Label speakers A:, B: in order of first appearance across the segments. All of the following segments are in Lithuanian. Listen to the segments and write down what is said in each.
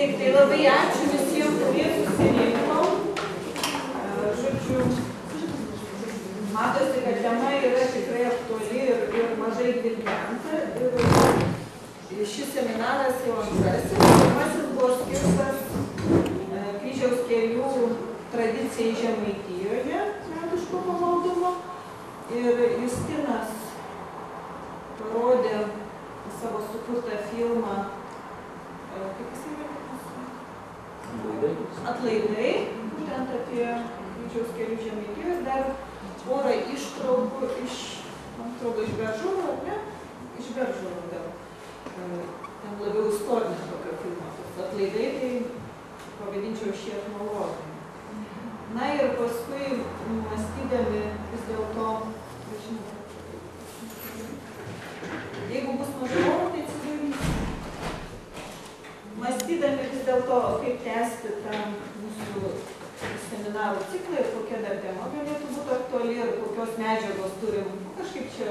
A: Taip, tai labai ačiū visiems, kurie susirinko. Žodžiu, matosi, kad tema yra tikrai aktuali ir mažai gvildenta. Ir šis seminaras jau antrasis. Pirmasis buvo skirtas Kryžiaus kelių tradicijai Žemaitijoje, liaudiško pamaldumo. Ir Justinas parodė savo sukurtą filmą, kaip jis yra? Atlaidai, būtent apie Kryžiaus kelių Žemaitijos. Dar porą ištraukų iš, man atrodo, iš Beržoro, ar ne? Iš Beržoro gal. Ten labiau istorinė tokio filmo. Atlaidai, tai pavadinčiau šį etnologą. Na ir paskui, mąstydami vis dėlto, jeigu bus mažiau, tai atsidarysiu. Mąstydami vis dėlto, kaip tęsti tą mūsų seminarų ciklą ir kokia dar tema galėtų būti aktuali ir kokios medžiagos turim. Kažkaip čia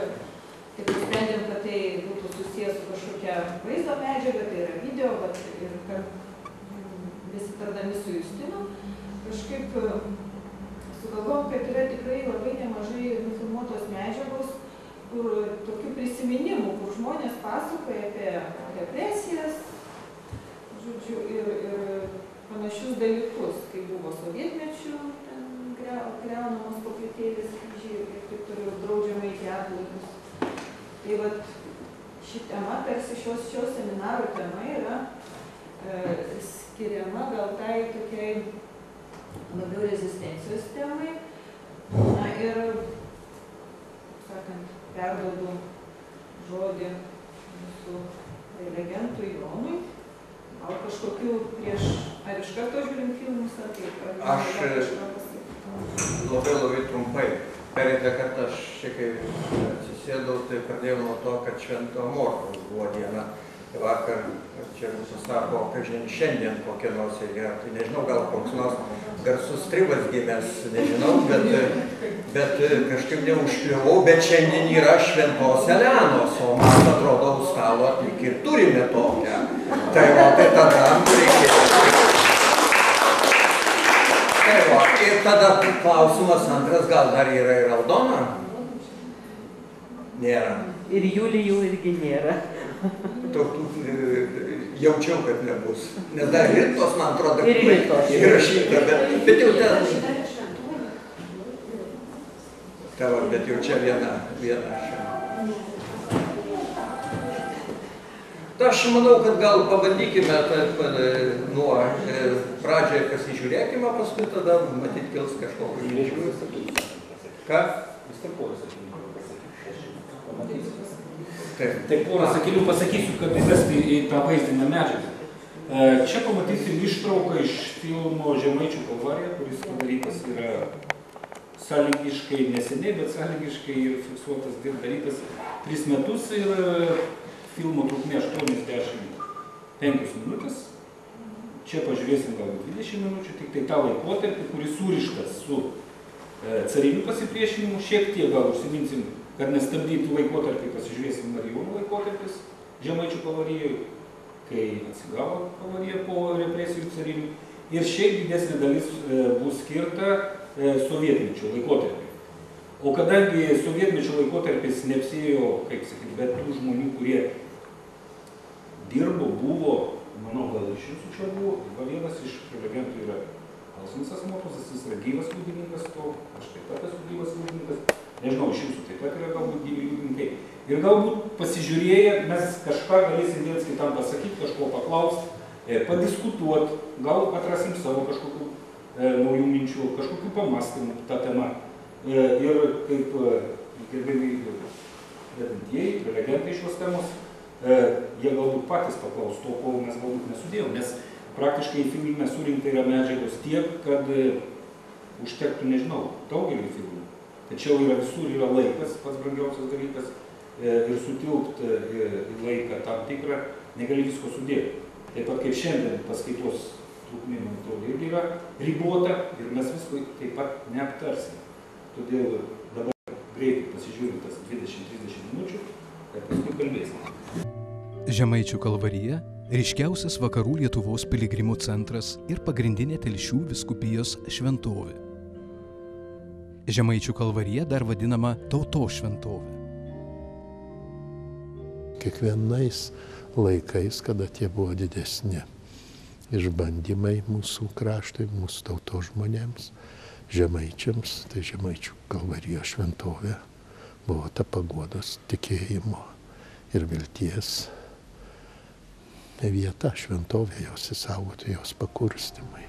A: taip nusprendėm, kad tai būtų susijęs su kažkokia vaizdo medžiaga, tai yra video, bet ir besitardami su Justinu. Kažkaip sugalvom, kad yra tikrai labai nemažai nufilmuotos medžiagos, kur tokių prisiminimų, kur žmonės pasakoja apie represijas, žodžiu, ir panašius dalykus, kai buvo sovietmečių, ten griaunamos koplytėlės, kryžiai ir taip toliau, draudžiama į atlaidus. Tai vat ši tema, tarsi šios seminaro tema yra skiriama gal tai tokiai labiau rezistencijos temai. Na ir, sakant, perduodu žodį mūsų prelegentui Jonui. Gal kažkokių prieš, ar iš karto žiūrim filmus, ar kaip?
B: Aš labai trumpai. Pereitą kartą aš čia kai atsisėdau, tai pradėjau nuo to, kad Švento Morkaus buvo diena. Vakar čia mūsų sako, kad šiandien kokia nors yra. Tai nežinau, gal koks nors garsus stribas gimęs, nežinau, bet kažkaip neužkliuvau, bet šiandien yra Šventos Elenos, o man atrodo, stalo atlik ir turime tokią. Tai va, tai tada reikėjo. Tai va, ir tada klausimas antras, gal dar yra ir Aldona? Nėra.
C: Ir Julijų irgi nėra.
B: Jaučiau, kad nebus. Nes dar Ritos, man atrodo,
C: ir Ritos
B: įrašyta, bet jau ten. Tavo, bet jau čia viena. Aš manau, kad gal pabandykime nuo pradžioje pasižiūrėkime, paskui tada matyt kils kažkokiu minčių. Ką?
D: Tai porą sakinių pasakysiu, kad įvesti į tą vaizdinę medžiagą. Čia pamatysim ištrauką iš filmo Žemaičių kalvarija, kuris padarytas yra sąlygiškai neseniai, bet sąlygiškai ir fiksuotas darytas 3 metus ir filmo trukmė 85 minutės. Čia pažiūrėsim galbūt 20 minučių, tik tai tą laikotarpį, kuris surištas su cariniu pasipriešinimu, šiek tiek gal užsiminsim, kad nestabdytų laikotarpį, pasižiūrėsim Marijonų laikotarpis Žemaičių kalvarijoje, kai atsigavo kalvarija po represijų carinių. Ir šiaip didesnė dalis bus skirta sovietmečio laikotarpiui. O kadangi sovietmečio laikotarpis neapsėjo, kaip sakyti, bet tų žmonių, kurie dirbo, buvo, manau, gal iš jūsų čia buvo, vienas iš prelegentų yra Alsonsas Motuzas, jis yra gyvas liudininkas to, aš taip pat esu gyvas liudininkas, nežinau, iš jūsų taip pat yra galbūt gyvi liudininkai. Ir galbūt pasižiūrėję, mes kažką galėsim viens kitam pasakyti, kažko paklausti, padiskutuoti, gal atrasim savo kažkokių naujų minčių, kažkokių pamastymų tą temą. Ir kaip gerbėmiai vedantieji, prelegentai šios temos, jie galbūt patys paklaus to, ko mes galbūt nesudėjom, nes praktiškai filme surinkta yra medžiagos tiek, kad užtektų, nežinau, daugelį filmų. Tačiau yra visur yra laikas, pats brangiausias dalykas, ir sutilpti į laiką tam tikrą, negali visko sudėti. Taip pat kaip šiandien paskaitos trukmė, man atrodo, irgi yra ribota ir mes visko taip pat neaptarsime. Todėl dabar greitai pasižiūrim tas 20-30 minučių ir paskui kalbėsime.
E: Žemaičių kalvarija ryškiausias vakarų Lietuvos piligrimų centras ir pagrindinė Telšių vyskupijos šventovė. Žemaičių Kalvarija dar vadinama Tautos šventovė.
F: Kiekvienais laikais, kada tie buvo didesni išbandymai mūsų kraštui, mūsų tautos žmonėms, žemaičiams, tai Žemaičių Kalvarijos šventovė buvo ta paguodos, tikėjimo ir vilties vieta, šventovė, jos įsaugoti, jos pakurstymai.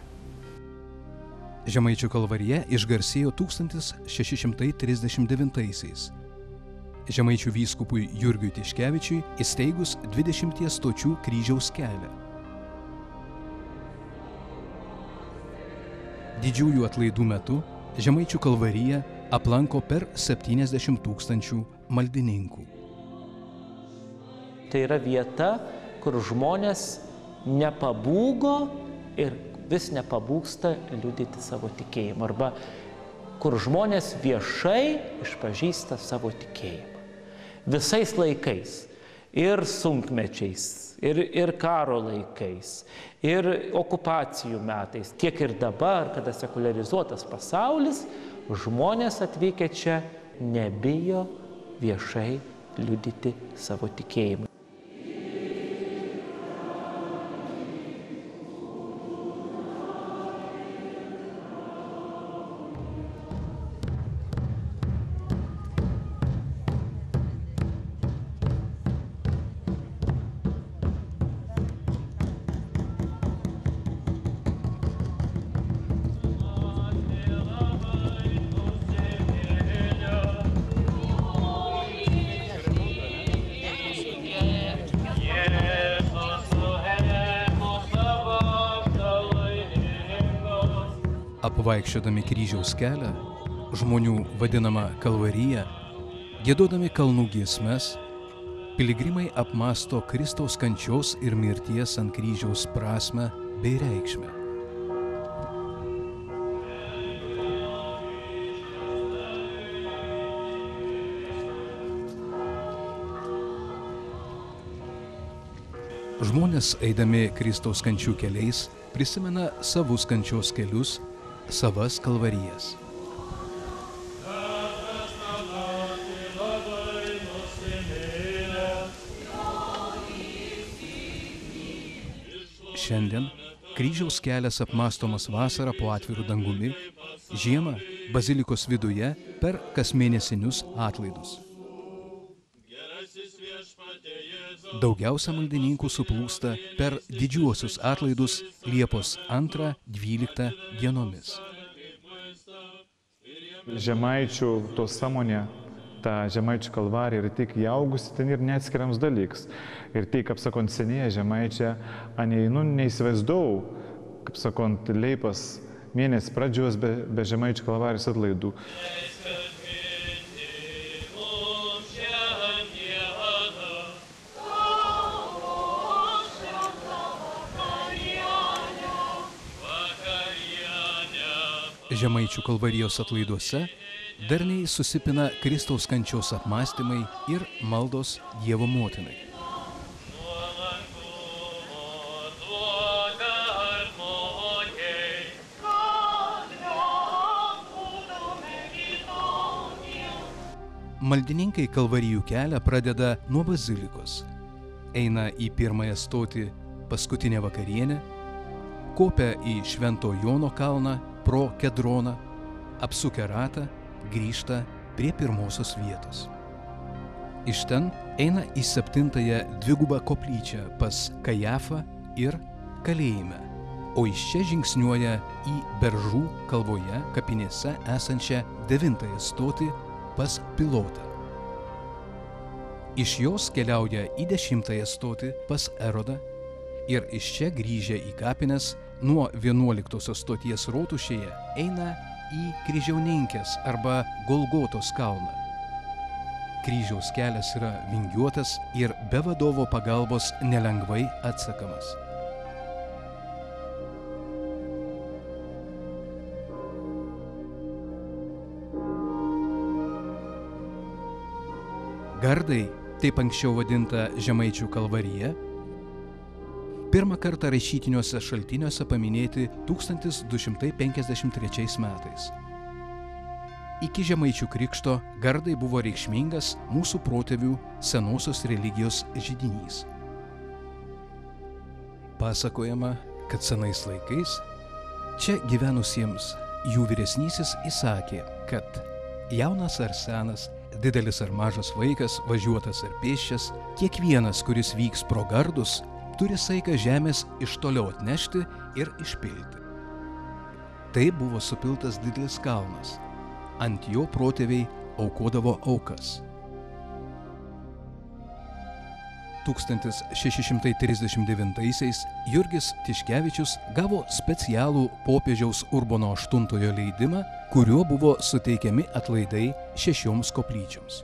E: Žemaičių Kalvarija išgarsėjo 1639-aisiais. Žemaičių vyskupui Jurgiui Tiškevičiui įsteigus 20 stočių kryžiaus kelią. Didžiųjų atlaidų metu Žemaičių Kalvariją aplanko per 70 000 maldininkų.
C: Tai yra vieta, kur žmonės nepabūgo ir vis nepabūgsta liudyti savo tikėjimą, arba kur žmonės viešai išpažįsta savo tikėjimą. Visais laikais, ir sunkmečiais, ir karo laikais, ir okupacijų metais, tiek ir dabar, kada sekularizuotas pasaulis, žmonės atvykę čia nebijo viešai liudyti savo tikėjimą.
E: Apvaikščiodami kryžiaus kelią, žmonių vadinamą Kalvariją, giedodami kalnų giesmes, piligrimai apmąsto Kristaus kančios ir mirties ant kryžiaus prasmę bei reikšmę. Žmonės, eidami Kristaus kančių keliais, prisimena savus kančios kelius, savas kalvarijas. Šiandien kryžiaus kelias apmąstomas vasarą po atviru dangumi, žiemą bazilikos viduje per kasmėnesinius atlaidus. Daugiausia maldininkų suplūsta per didžiuosius atlaidus Liepos 2–12 dienomis.
G: Žemaičių to sąmonė, ta Žemaičių Kalvarija yra tik įaugusi ten ir neatskiriams dalyks. Ir tai, kaip sakant, senėje Žemaičia, neįsivaizdau, kaip sakant, Liepos mėnesį pradžios be Žemaičių Kalvarijos atlaidų.
E: Žemaičių Kalvarijos atlaiduose darniai susipina Kristaus kančios apmąstymai ir maldos Dievo motinai. Maldininkai Kalvarijų kelią pradeda nuo bazilikos, eina į pirmąją stotį paskutinę vakarienę, kopia į Švento Jono kalną pro Kedroną, apsukę ratą, grįžta prie pirmosios vietos. Iš ten eina į 7-ąją dvigubą koplyčią pas Kajafą ir kalėjime, o iš čia žingsniuoja į Beržų kalvoje kapinėse esančią 9-ąją stotį pas Pilotą. Iš jos keliauja į 10-ąją stotį pas Erodą ir iš čia grįžę į kapines nuo 11-osios stoties rotušėje eina į Kryžiauninkės arba Golgotos kalną. Kryžiaus kelias yra vingiuotas ir be vadovo pagalbos nelengvai atsekamas. Gardai, taip anksčiau vadinta Žemaičių Kalvarija, pirmą kartą rašytiniuose šaltiniuose paminėti 1253 metais. Iki Žemaičių krikšto gardai buvo reikšmingas mūsų protėvių senosios religijos židinys. Pasakojama, kad senais laikais čia gyvenusiems jų vyresnysis įsakė, kad jaunas ar senas, didelis ar mažas vaikas, važiuotas ar pėsčias, kiekvienas, kuris vyks pro gardus, turi saiką žemės iš toliau atnešti ir išpilti. Tai buvo supiltas didelis kalnas. Ant jo protėviai aukodavo aukas. 1639-aisiais Jurgis Tiškevičius gavo specialų popiežiaus Urbono VIII leidimą, kuriuo buvo suteikiami atlaidai 6 koplyčioms.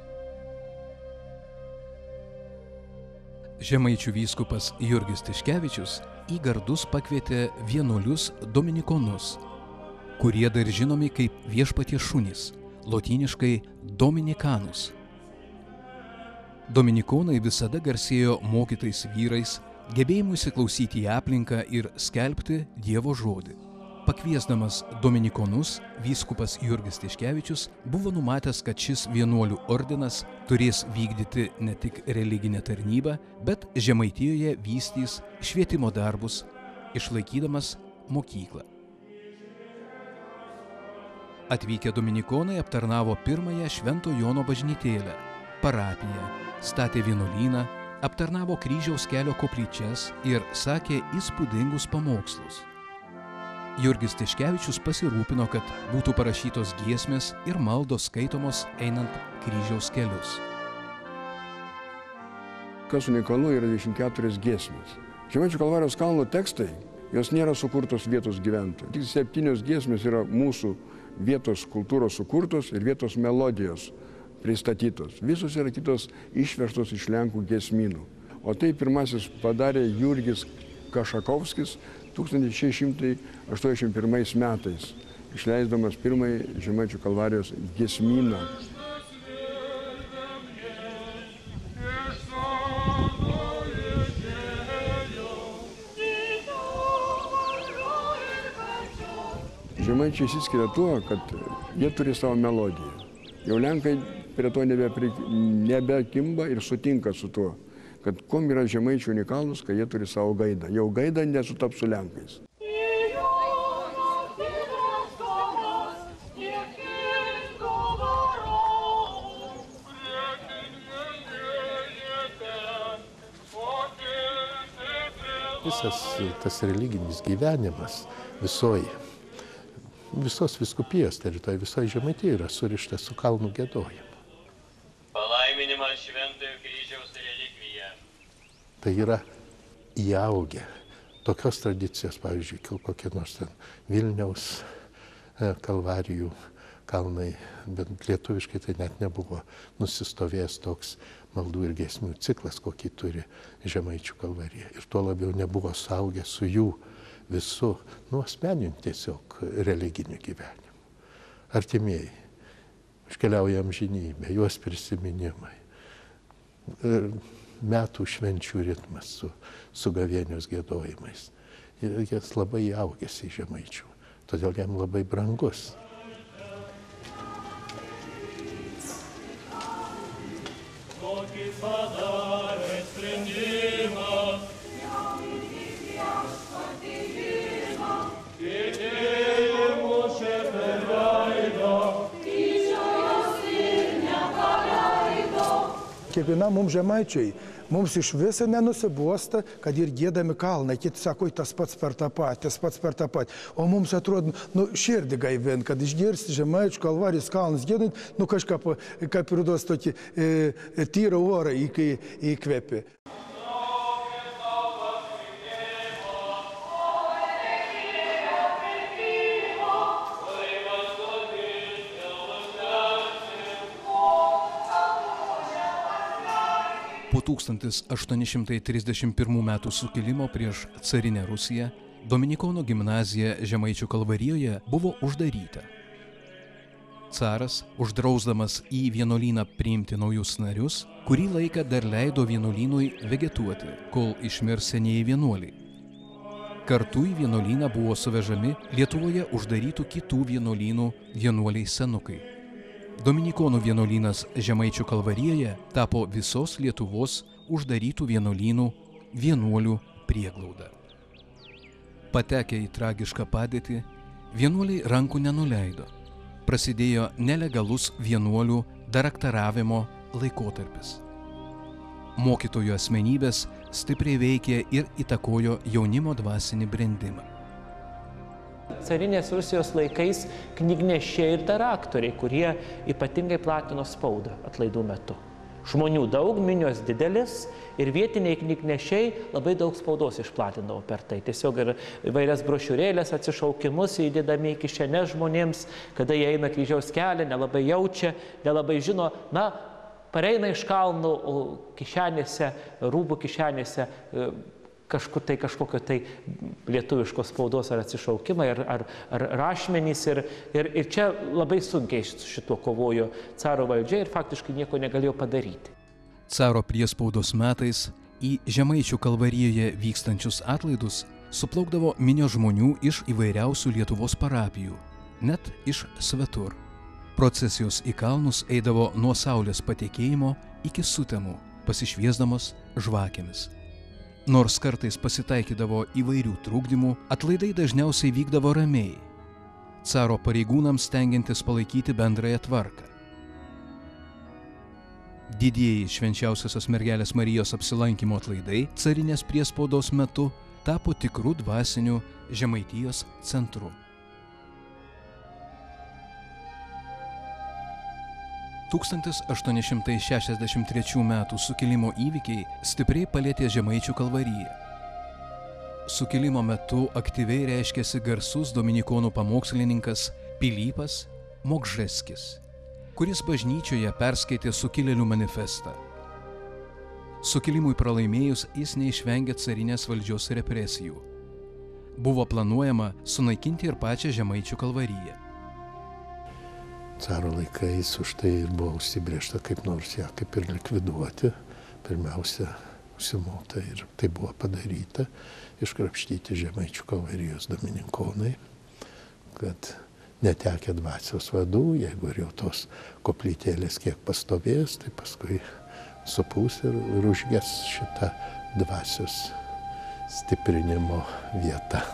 E: Žemaičių vyskupas Jurgis Tiškevičius į gardus pakvietė vienuolius dominikonus, kurie dar žinomi kaip viešpaties šunys, lotyniškai dominikanus. Dominikonai visada garsėjo mokytais vyrais, gebėjimu įsiklausyti į aplinką ir skelbti Dievo žodį. Pakviesdamas dominikonus, vyskupas Jurgis Tiškevičius buvo numatęs, kad šis vienuolių ordinas turės vykdyti ne tik religinę tarnybą, bet Žemaitijoje vystys švietimo darbus, išlaikydamas mokyklą. Atvykę dominikonai aptarnavo pirmąją Švento Jono bažnytėlę, parapiją, statė vienuolyną, aptarnavo Kryžiaus kelio koplyčias ir sakė įspūdingus pamokslus. Jurgis Tiškevičius pasirūpino, kad būtų parašytos giesmės ir maldos skaitomos einant Kryžiaus kelius.
H: Kas unikalu, yra 24 giesmės. Žemaičių Kalvarijos kalno tekstai, jos nėra sukurtos vietos gyventojų. Tik 7 giesmės yra mūsų vietos kultūros sukurtos ir vietos melodijos pristatytos. Visos yra kitos išverstos iš lenkų giesmynų. O tai pirmasis padarė Jurgis Kašakovskis 1681 metais, išleisdamas pirmąjį Žemaičių Kalvarijos giesmyną. Žemaičiai išsiskiria tuo, kad jie turi savo melodiją. Jau lenkai prie to nebekimba ir sutinka su tuo, kad kuom yra žemaičių unikalūs, kad jie turi savo gaidą. Jau gaida nesutaps su lenkais.
F: Visas tas religinis gyvenimas visos vyskupijos teritorijoje, visoje Žemaitijoje yra surištas su kalnų giedojimu.
I: Palaiminimas Šventojo Kryžiaus relikvija.
F: Tai yra įaugę tokios tradicijos, pavyzdžiui, kokie nors ten Vilniaus kalvarijų kalnai, bet lietuviškai tai net nebuvo nusistovėjęs toks maldų ir giesmių ciklas, kokį turi Žemaičių Kalvarija. Ir tuo labiau nebuvo suaugę su jų visų asmeniniu tiesiog religiniu gyvenimu. Artimieji, iškeliauja amžinybė, juos prisiminimai, metų švenčių ritmas su gavėnios giedojimais. Ir jis labai įaugęs į Žemaičių, todėl jam labai brangus.
J: Kiekvienam mums žemaičiai, mums iš viso nenusibosta, kad ir giedami kalnai, kiti sako, tas pats per tą patį. O mums atrodo, širdį gaivint, kad išgirsti Žemaičių Kalvarijos kalnus giedant, kažką kaip ir duos tokį tyrą orą įkvėpi.
E: Po 1831 metų sukilimo prieš carinę Rusiją Dominikonų gimnazija Žemaičių Kalvarijoje buvo uždaryta. Caras, uždrausdamas į vienuolyną priimti naujus narius, kurį laiką dar leido vienuolynui vegetuoti, kol išmirs senieji vienuoliai. Kartu į vienuolyną buvo suvežami Lietuvoje uždarytų kitų vienuolynų vienuoliai senukai. Dominikonų vienuolynas Žemaičių Kalvarijoje tapo visos Lietuvos uždarytų vienuolynų vienuolių prieglauda. Patekę į tragišką padėtį, vienuoliai rankų nenuleido. Prasidėjo nelegalus vienuolių daraktaravimo laikotarpis. Mokytojų asmenybės stipriai veikė ir įtakojo jaunimo dvasinį brendimą.
C: Carinės Rusijos laikais knygnešiai ir daraktoriai, kurie ypatingai platino spaudą atlaidų metu. Žmonių daug, minios didelis ir vietiniai knygnešiai labai daug spaudos išplatindavo per tai. Tiesiog ir įvairias brošiūrėlės, atsišaukimus įdėdami į kišenes žmonėms, kada jie eina kryžiaus kelią, nelabai jaučia, nelabai žino, pareina iš kalnų, o kišenėse, rūbų kišenėse kažkur tai kažkokio tai lietuviškos spaudos ar atsišaukimai, ar rašmenys. Ir čia labai sunkiai su šituo kovojo caro valdžia ir faktiškai nieko negalėjo padaryti.
E: Caro priespaudos metais į Žemaičių Kalvarijoje vykstančius atlaidus suplaukdavo minios žmonių iš įvairiausių Lietuvos parapijų, net iš svetur. Procesijos į kalnus eidavo nuo saulės patekėjimo iki sutemų, pasišviesdamos žvakėmis. Nors kartais pasitaikydavo įvairių trukdymų, atlaidai dažniausiai vykdavo ramiai, caro pareigūnams stengiantis palaikyti bendrąją tvarką. Didieji Švenčiausiosios Mergelės Marijos apsilankymo atlaidai carinės priespaudos metu tapo tikrų dvasinių Žemaitijos centru. 1863 metų sukilimo įvykiai stipriai palietė Žemaičių Kalvariją. Sukilimo metu aktyviai reiškėsi garsus dominikonų pamokslininkas Pilypas Mokžeskis, kuris bažnyčioje perskaitė sukilėlių manifestą. Sukilimui pralaimėjus jis neišvengė carinės valdžios represijų. Buvo planuojama sunaikinti ir pačią Žemaičių Kalvariją.
F: Caro laikais už tai ir buvo užsibrėžta kaip nors ją kaip ir likviduoti. Pirmiausia, užsimota ir tai buvo padaryta, iškrapštyti Žemaičių Kalvarijos dominikonai, kad netekę dvasios vadų, jeigu ir jau tos koplytėlės kiek pastovės, tai paskui supūs ir užges šitą dvasios stiprinimo vietą.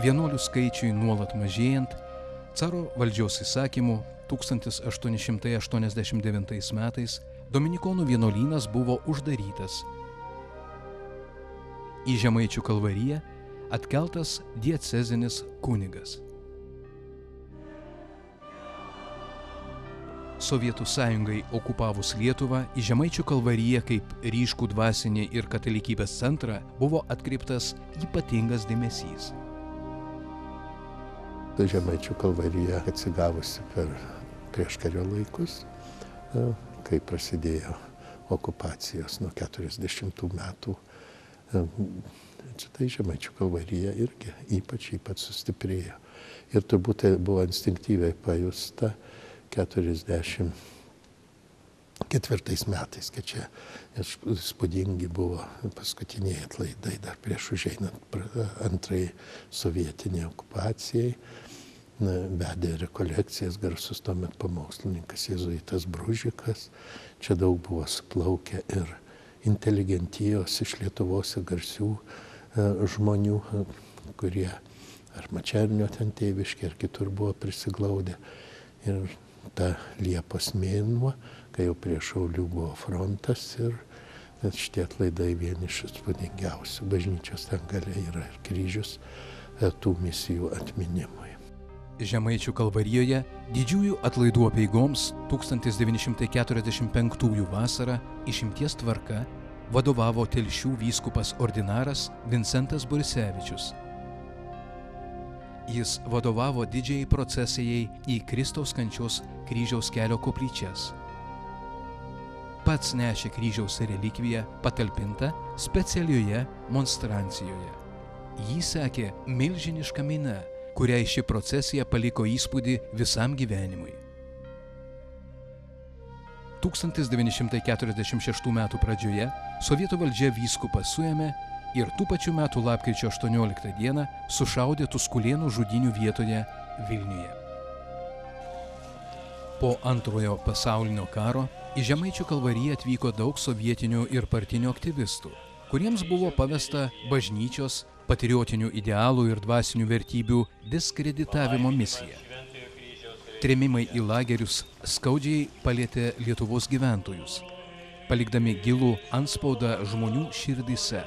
E: Vienuolių skaičiui nuolat mažėjant, caro valdžios įsakymu 1889 metais dominikonų vienuolynas buvo uždarytas. Į Žemaičių Kalvariją atkeltas diecezinis kunigas. Sovietų sąjungai okupavus Lietuvą, į Žemaičių Kalvariją kaip ryškų dvasinį ir katalikybės centrą buvo atkreiptas ypatingas dėmesys.
F: Žemaičių Kalvarija atsigavusi per prieškario laikus, kai prasidėjo okupacijos nuo 40 metų. Tai Žemaičių Kalvarija irgi ypač sustiprėjo. Ir turbūt tai buvo instinktyviai pajusta 44 metais, kad čia įspūdingi buvo paskutiniai atlaidai dar prieš užeinant antrai sovietiniai okupacijai. Vedė rekolekcijas garsus tuomet pamokslininkas jėzuitas Bružikas. Čia daug buvo suplaukę ir inteligentijos iš Lietuvos garsių žmonių, kurie ar Mačernio ten tėviškė, ar kitur buvo prisiglaudę. Ir ta Liepos mėnuo, kai jau prie Šaulių buvo frontas, ir šitie atlaidai vieni iš įspūdingiausių. Bažnyčios ten gale yra ir kryžius tų misijų atminimui.
E: Žemaičių Kalvarijoje didžiųjų atlaidų apeigoms 1945 vasarą išimties tvarka vadovavo Telšių vyskupas ordinaras Vincentas Borisevičius. Jis vadovavo didžiajai procesijai į Kristaus kančios kryžiaus kelio koplyčias. Pats nešė kryžiaus relikviją patalpintą specialioje monstrancijoje. Jį sekė milžiniška minia, kuriai ši procesija paliko įspūdį visam gyvenimui. 1946 m. pradžioje sovietų valdžia vyskupą suėmė ir tų pačių metų lapkričio 18 d. sušaudė Tuskulėnų žudynių vietoje Vilniuje. Po Antrojo pasaulinio karo į Žemaičių Kalvariją atvyko daug sovietinių ir partinių aktyvistų, kuriems buvo pavesta bažnyčios, patriotinių idealų ir dvasinių vertybių diskreditavimo misija. Trėmimai į lagerius skaudžiai palietė Lietuvos gyventojus, palikdami gilų antspaudą žmonių širdyse.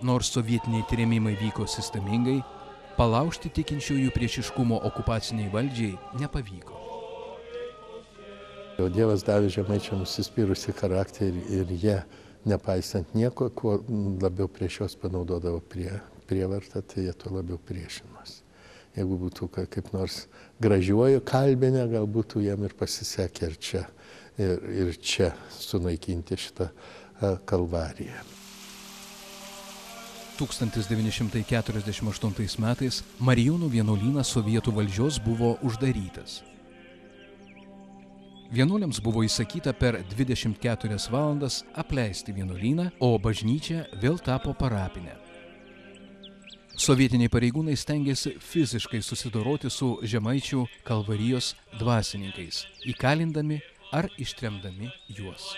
E: Nors sovietiniai trėmimai vyko sistemingai, palaužti tikinčiųjų priešiškumo okupaciniai valdžiai nepavyko.
F: Dievas davė žemaičiams užsispyrusi charakterį ir jie, nepaisant nieko, kuo labiau prieš juos panaudodavo prievartą, tai jie tuo labiau priešinosi. Jeigu būtų kaip nors gražiuoju kalbinę, gal būtų jiem ir pasisekė ir čia sunaikinti šitą kalvariją.
E: 1948 metais Marijonų vienuolynas sovietų valdžios buvo uždarytas. Vienuoliams buvo įsakyta per 24 valandas apleisti vienuolyną, o bažnyčia vėl tapo parapinė. Sovietiniai pareigūnai stengiasi fiziškai susidoroti su Žemaičių Kalvarijos dvasininkais, įkalindami ar ištremdami juos.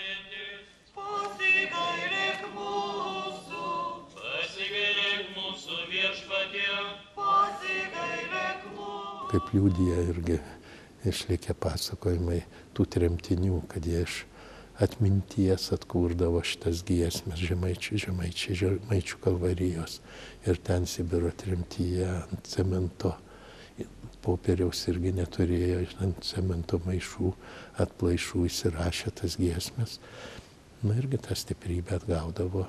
F: Kaip liudija irgi išlikę pasakojimai tų tremtinių, kad jie iš atminties atkurdavo šitas giesmes Žemaičių Kalvarijos. Ir ten Sibiro tremtyje ant cemento, popieriaus irgi neturėjo, ant cemento maišų, atplaišų įsirašė tas giesmes. Irgi tą stiprybę atgaudavo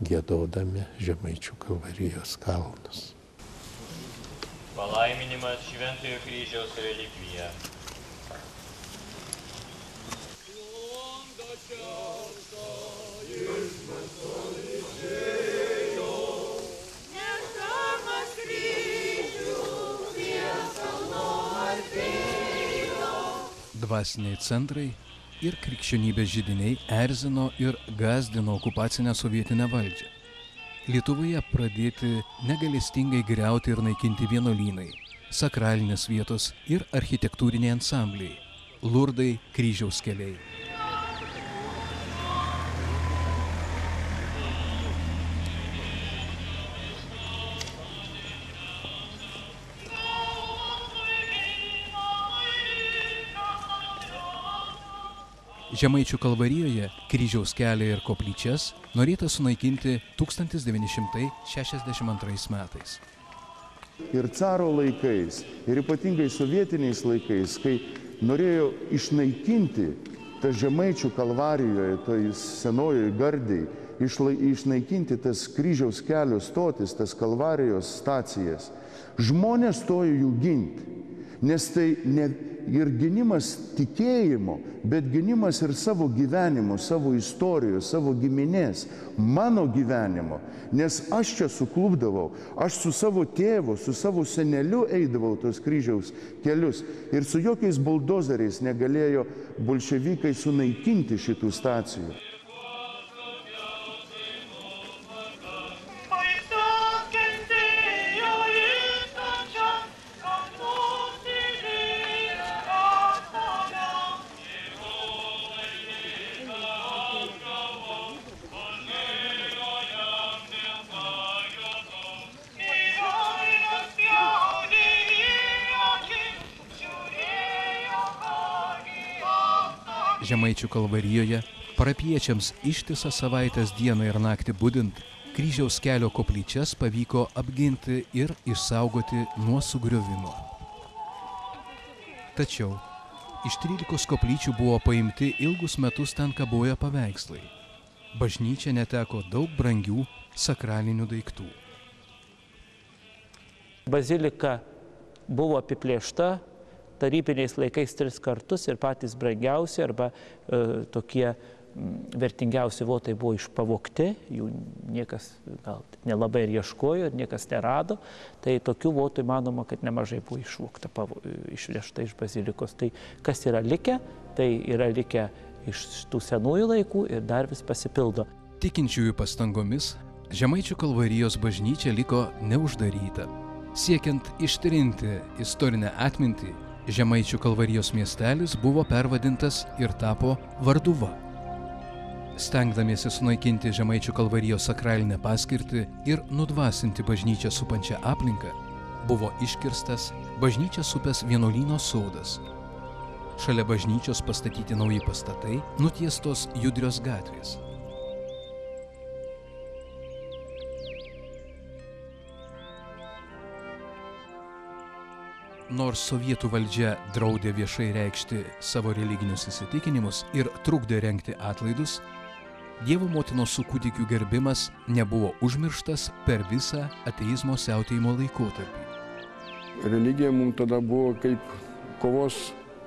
F: giedodami Žemaičių Kalvarijos kalnus.
I: Palaiminimas Šventojo kryžiaus relikvija.
E: Dvasiniai centrai ir krikščionybės židiniai erzino ir gąsdino okupacinę sovietinę valdžią. Lietuvoje pradėti negailestingai griauti ir naikinti vienuolynai, sakralinės vietos ir architektūriniai ansambliai, Lurdai, Kryžiaus keliai. Žemaičių Kalvarijoje Kryžiaus kelią ir koplyčias norėta sunaikinti 1962 metais.
K: Ir caro laikais, ir ypatingai sovietiniais laikais, kai norėjo išnaikinti tas Žemaičių Kalvarijoje, toj senojoje gardiai, išnaikinti tas Kryžiaus kelio stotis, tas Kalvarijos stacijas, žmonės stojo jų ginti, nes tai ne ir gynimas tikėjimo, bet gynimas ir savo gyvenimo, savo istorijos, savo giminės, mano gyvenimo. Nes aš čia suklupdavau, aš su savo tėvu, su savo seneliu eidavau tos kryžiaus kelius ir su jokiais buldozeriais negalėjo bolševikai sunaikinti šitų stacijų.
E: Žemaičių Kalvarijoje parapiečiams ištisą savaitės dieną ir naktį budint, Kryžiaus kelio koplyčias pavyko apginti ir išsaugoti nuo sugriovimo. Tačiau iš 13 koplyčių buvo paimti ilgus metus ten kaboję paveikslai. Bažnyčia neteko daug brangių sakralinių daiktų.
C: Bazilika buvo apiplėšta tarybiniais laikais 3 kartus ir patys brangiausi arba tokie vertingiausi votai buvo išpavogti, jų niekas gal nelabai ir ieškojo, ir niekas nerado, tai tokių votų manoma, kad nemažai buvo išvogta, išvežta iš bazilikos. Tai kas yra likę, tai yra likę iš tų senųjų laikų ir dar vis pasipildo.
E: Tikinčiųjų pastangomis Žemaičių Kalvarijos bažnyčia liko neuždaryta. Siekiant ištrinti istorinę atmintį, Žemaičių Kalvarijos miestelis buvo pervadintas ir tapo Varduva. Stengdamiesi sunaikinti Žemaičių Kalvarijos sakralinę paskirtį ir nudvasinti bažnyčią supančią aplinką, buvo iškirstas bažnyčios upės vienuolyno sodas. Šalia bažnyčios pastatyti nauji pastatai, nutiestos judrios gatvės. Nors sovietų valdžia draudė viešai reikšti savo religinius įsitikinimus ir trukdė rengti atlaidus, Dievo motinos su kūdikiu gerbimas nebuvo užmirštas per visą ateizmo siautėjimo laikotarpį.
H: Religija mums tada buvo kaip kovos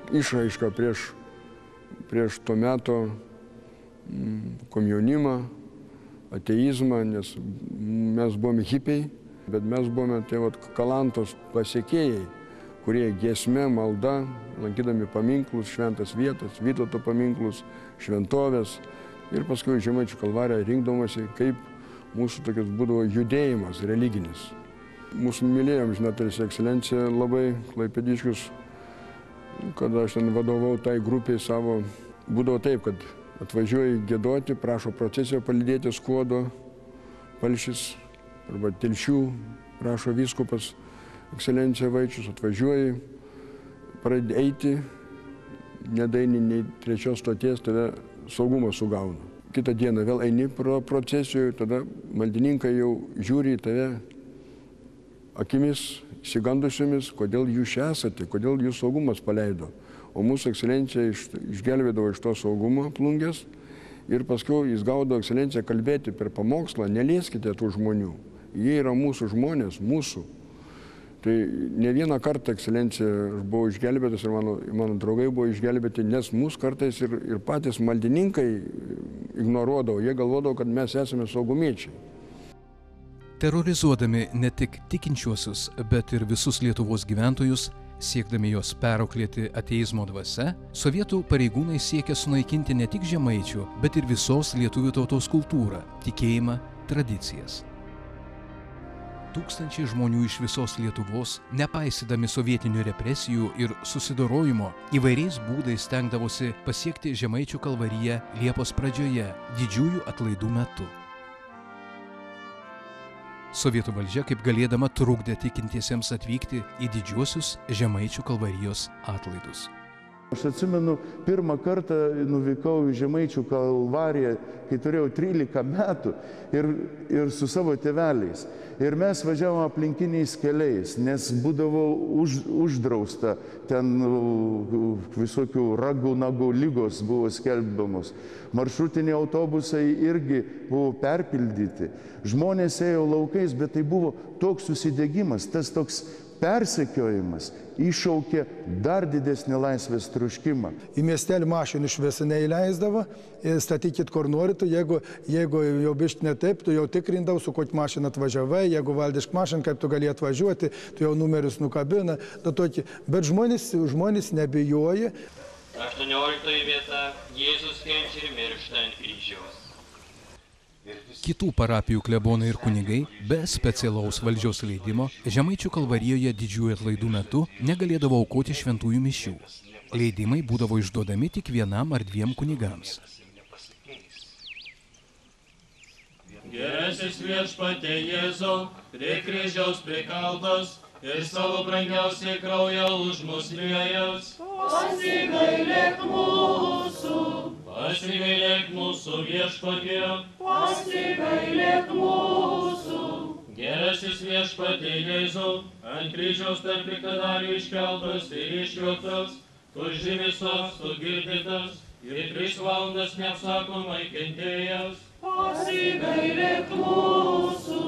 H: išraiška prieš to meto komjaunimą, ateizmą, nes mes buvome hipiai, bet mes buvome kalantos pasiekėjai, kurie giesme, malda, lankydami paminklus, šventas vietas, Vytauto paminklus, šventovės ir paskui Žemaičių Kalvariją rinkdamasi, kaip mūsų tokias būdavo judėjimas religinis. Mūsų mylėjom, žinote, ekscelencija labai klaipėdiškius, kada aš ten vadovau tai grupiai savo, būdavo taip, kad atvažiuoji giedoti, prašo procesiją palydėti skuodo, palšis arba telšių, prašo vyskupas, ekscelencija Vaičius, atvažiuoji, pradedi eiti, nedaini nei trečios stoties, tada saugumą sugauna. Kitą dieną vėl eini pro procesijų, tada maldininkai jau žiūri į tave akimis išsigandusiomis, kodėl jūs čia esate, kodėl jūs saugumas paleido. O mūsų ekscelencija išgelbėdavo iš to saugumo plungės ir paskui jis gaudavo ekscelenciją kalbėti per pamokslą, nelieskite tų žmonių, jie yra mūsų žmonės, mūsų. Tai ne vieną kartą ekscelencija aš buvau išgelbėtas ir mano draugai buvo išgelbėti, nes mūsų kartais ir patys maldininkai ignoruodavo, jie galvodavo, kad mes esame saugumiečiai.
E: Terorizuodami ne tik tikinčiuosius, bet ir visus Lietuvos gyventojus, siekdami juos perauklėti ateizmo dvasia, sovietų pareigūnai siekia sunaikinti ne tik žemaičių, bet ir visos lietuvių tautos kultūrą, tikėjimą, tradicijas. Tūkstančiai žmonių iš visos Lietuvos, nepaisydami sovietinių represijų ir susidorojimo, įvairiais būdais stengdavosi pasiekti Žemaičių Kalvariją Liepos pradžioje, didžiųjų atlaidų metu. Sovietų valdžia kaip galėdama trukdė tikintiesiems atvykti į didžiuosius Žemaičių Kalvarijos atlaidus.
K: Aš atsimenu, pirmą kartą nuvykau į Žemaičių Kalvariją, kai turėjau 13 metų ir su savo tėveliais. Ir mes važiavom aplinkiniais keliais, nes būdavo uždrausta, ten visokių ragų, nagų lygos buvo skelbiamos. Maršrutiniai autobusai irgi buvo perpildyti. Žmonės ėjo laukais, bet tai buvo toks susidegimas, tas toks persekiojimas iššaukė dar didesnį laisvės troškimą.
J: Į miestelį mašinų išvis neįleisdavo, statykit kur norite, jeigu jau bišt ne taip, tu jau tikrindavo, su kokia mašina atvažiavai, jeigu valdišk mašina, kaip tu gali atvažiuoti, tu jau numerius nukabina, bet žmonės nebijoja.
I: 18 vieta Jėzus kenčia ir miršta ant kryžiaus.
E: Kitų parapijų klebonai ir kunigai, be specialaus valdžios leidimo, Žemaičių Kalvarijoje didžiųjų atlaidų metu negalėdavo aukoti šventųjų mišių. Leidimai būdavo išduodami tik vienam ar dviem kunigams.
I: Gerasis Viešpatie Jėzau, prie kryžiaus prikaltas ir savo brangiausiai kraują už mus liejas. Pasigailėk mūsų. Pasigailėk mūsų Viešpatie. Pasigailėk mūsų. Gerasis Viešpatie Jėzau, ant kryžiaus tarp pikadarių iškeltas ir išjuoktas, tu žymisos, tu girdytas ir 3 valandas neapsakomai kentėjęs. Pasigailėk mūsų.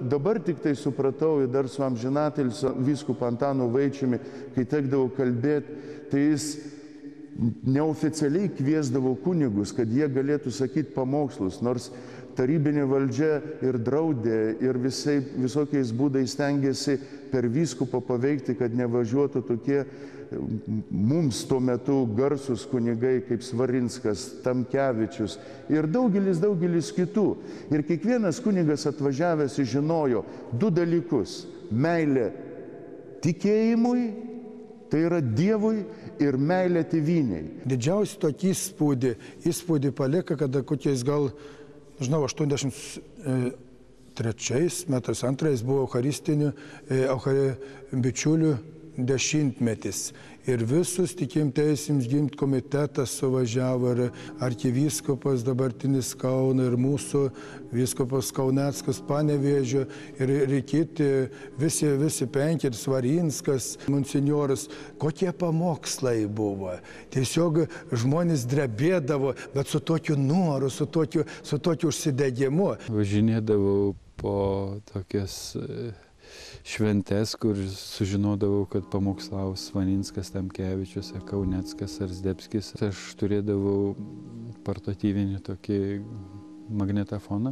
K: Dabar tik tai supratau ir dar su amžinatilsiu vyskupu Antanu Vaičiumi, kai tekdavo kalbėti, tai jis neoficialiai kviesdavo kunigus, kad jie galėtų sakyti pamokslus, nors tarybinė valdžia ir draudė ir visokiais būdais stengiasi per vyskupą paveikti, kad nevažiuotų tokie mums tuo metu garsus kunigai kaip Svarinskas, Tamkevičius ir daugelis kitų. Ir kiekvienas kunigas atvažiavęs žinojo du dalykus - meilė tikėjimui, tai yra Dievui, ir meilė tėvynei.
J: Didžiausią tokį įspūdį palieka, kada kokiais gal, žinau, 83 metais, antrais buvo eucharistinių bičiulių dešimtmetis. Ir visus tikim teisėms gimt komitetas suvažiavo, ir arkivyskupas dabartinis Kauno, ir mūsų vyskupas Kauneckas, Panevėžio, ir kiti, visi penki, ir Svarinskas, monsinjoras. Kokie pamokslai buvo. Tiesiog žmonės drebėdavo, bet su tokiu noru, su tokiu užsidegimu.
L: Važinėdavau po tokias šventes, kur sužinodavau, kad pamokslaus Svarinskas, Tamkevičius, Kauneckas ar Zdebskis. Aš turėdavau portatyvinį tokį magnetofoną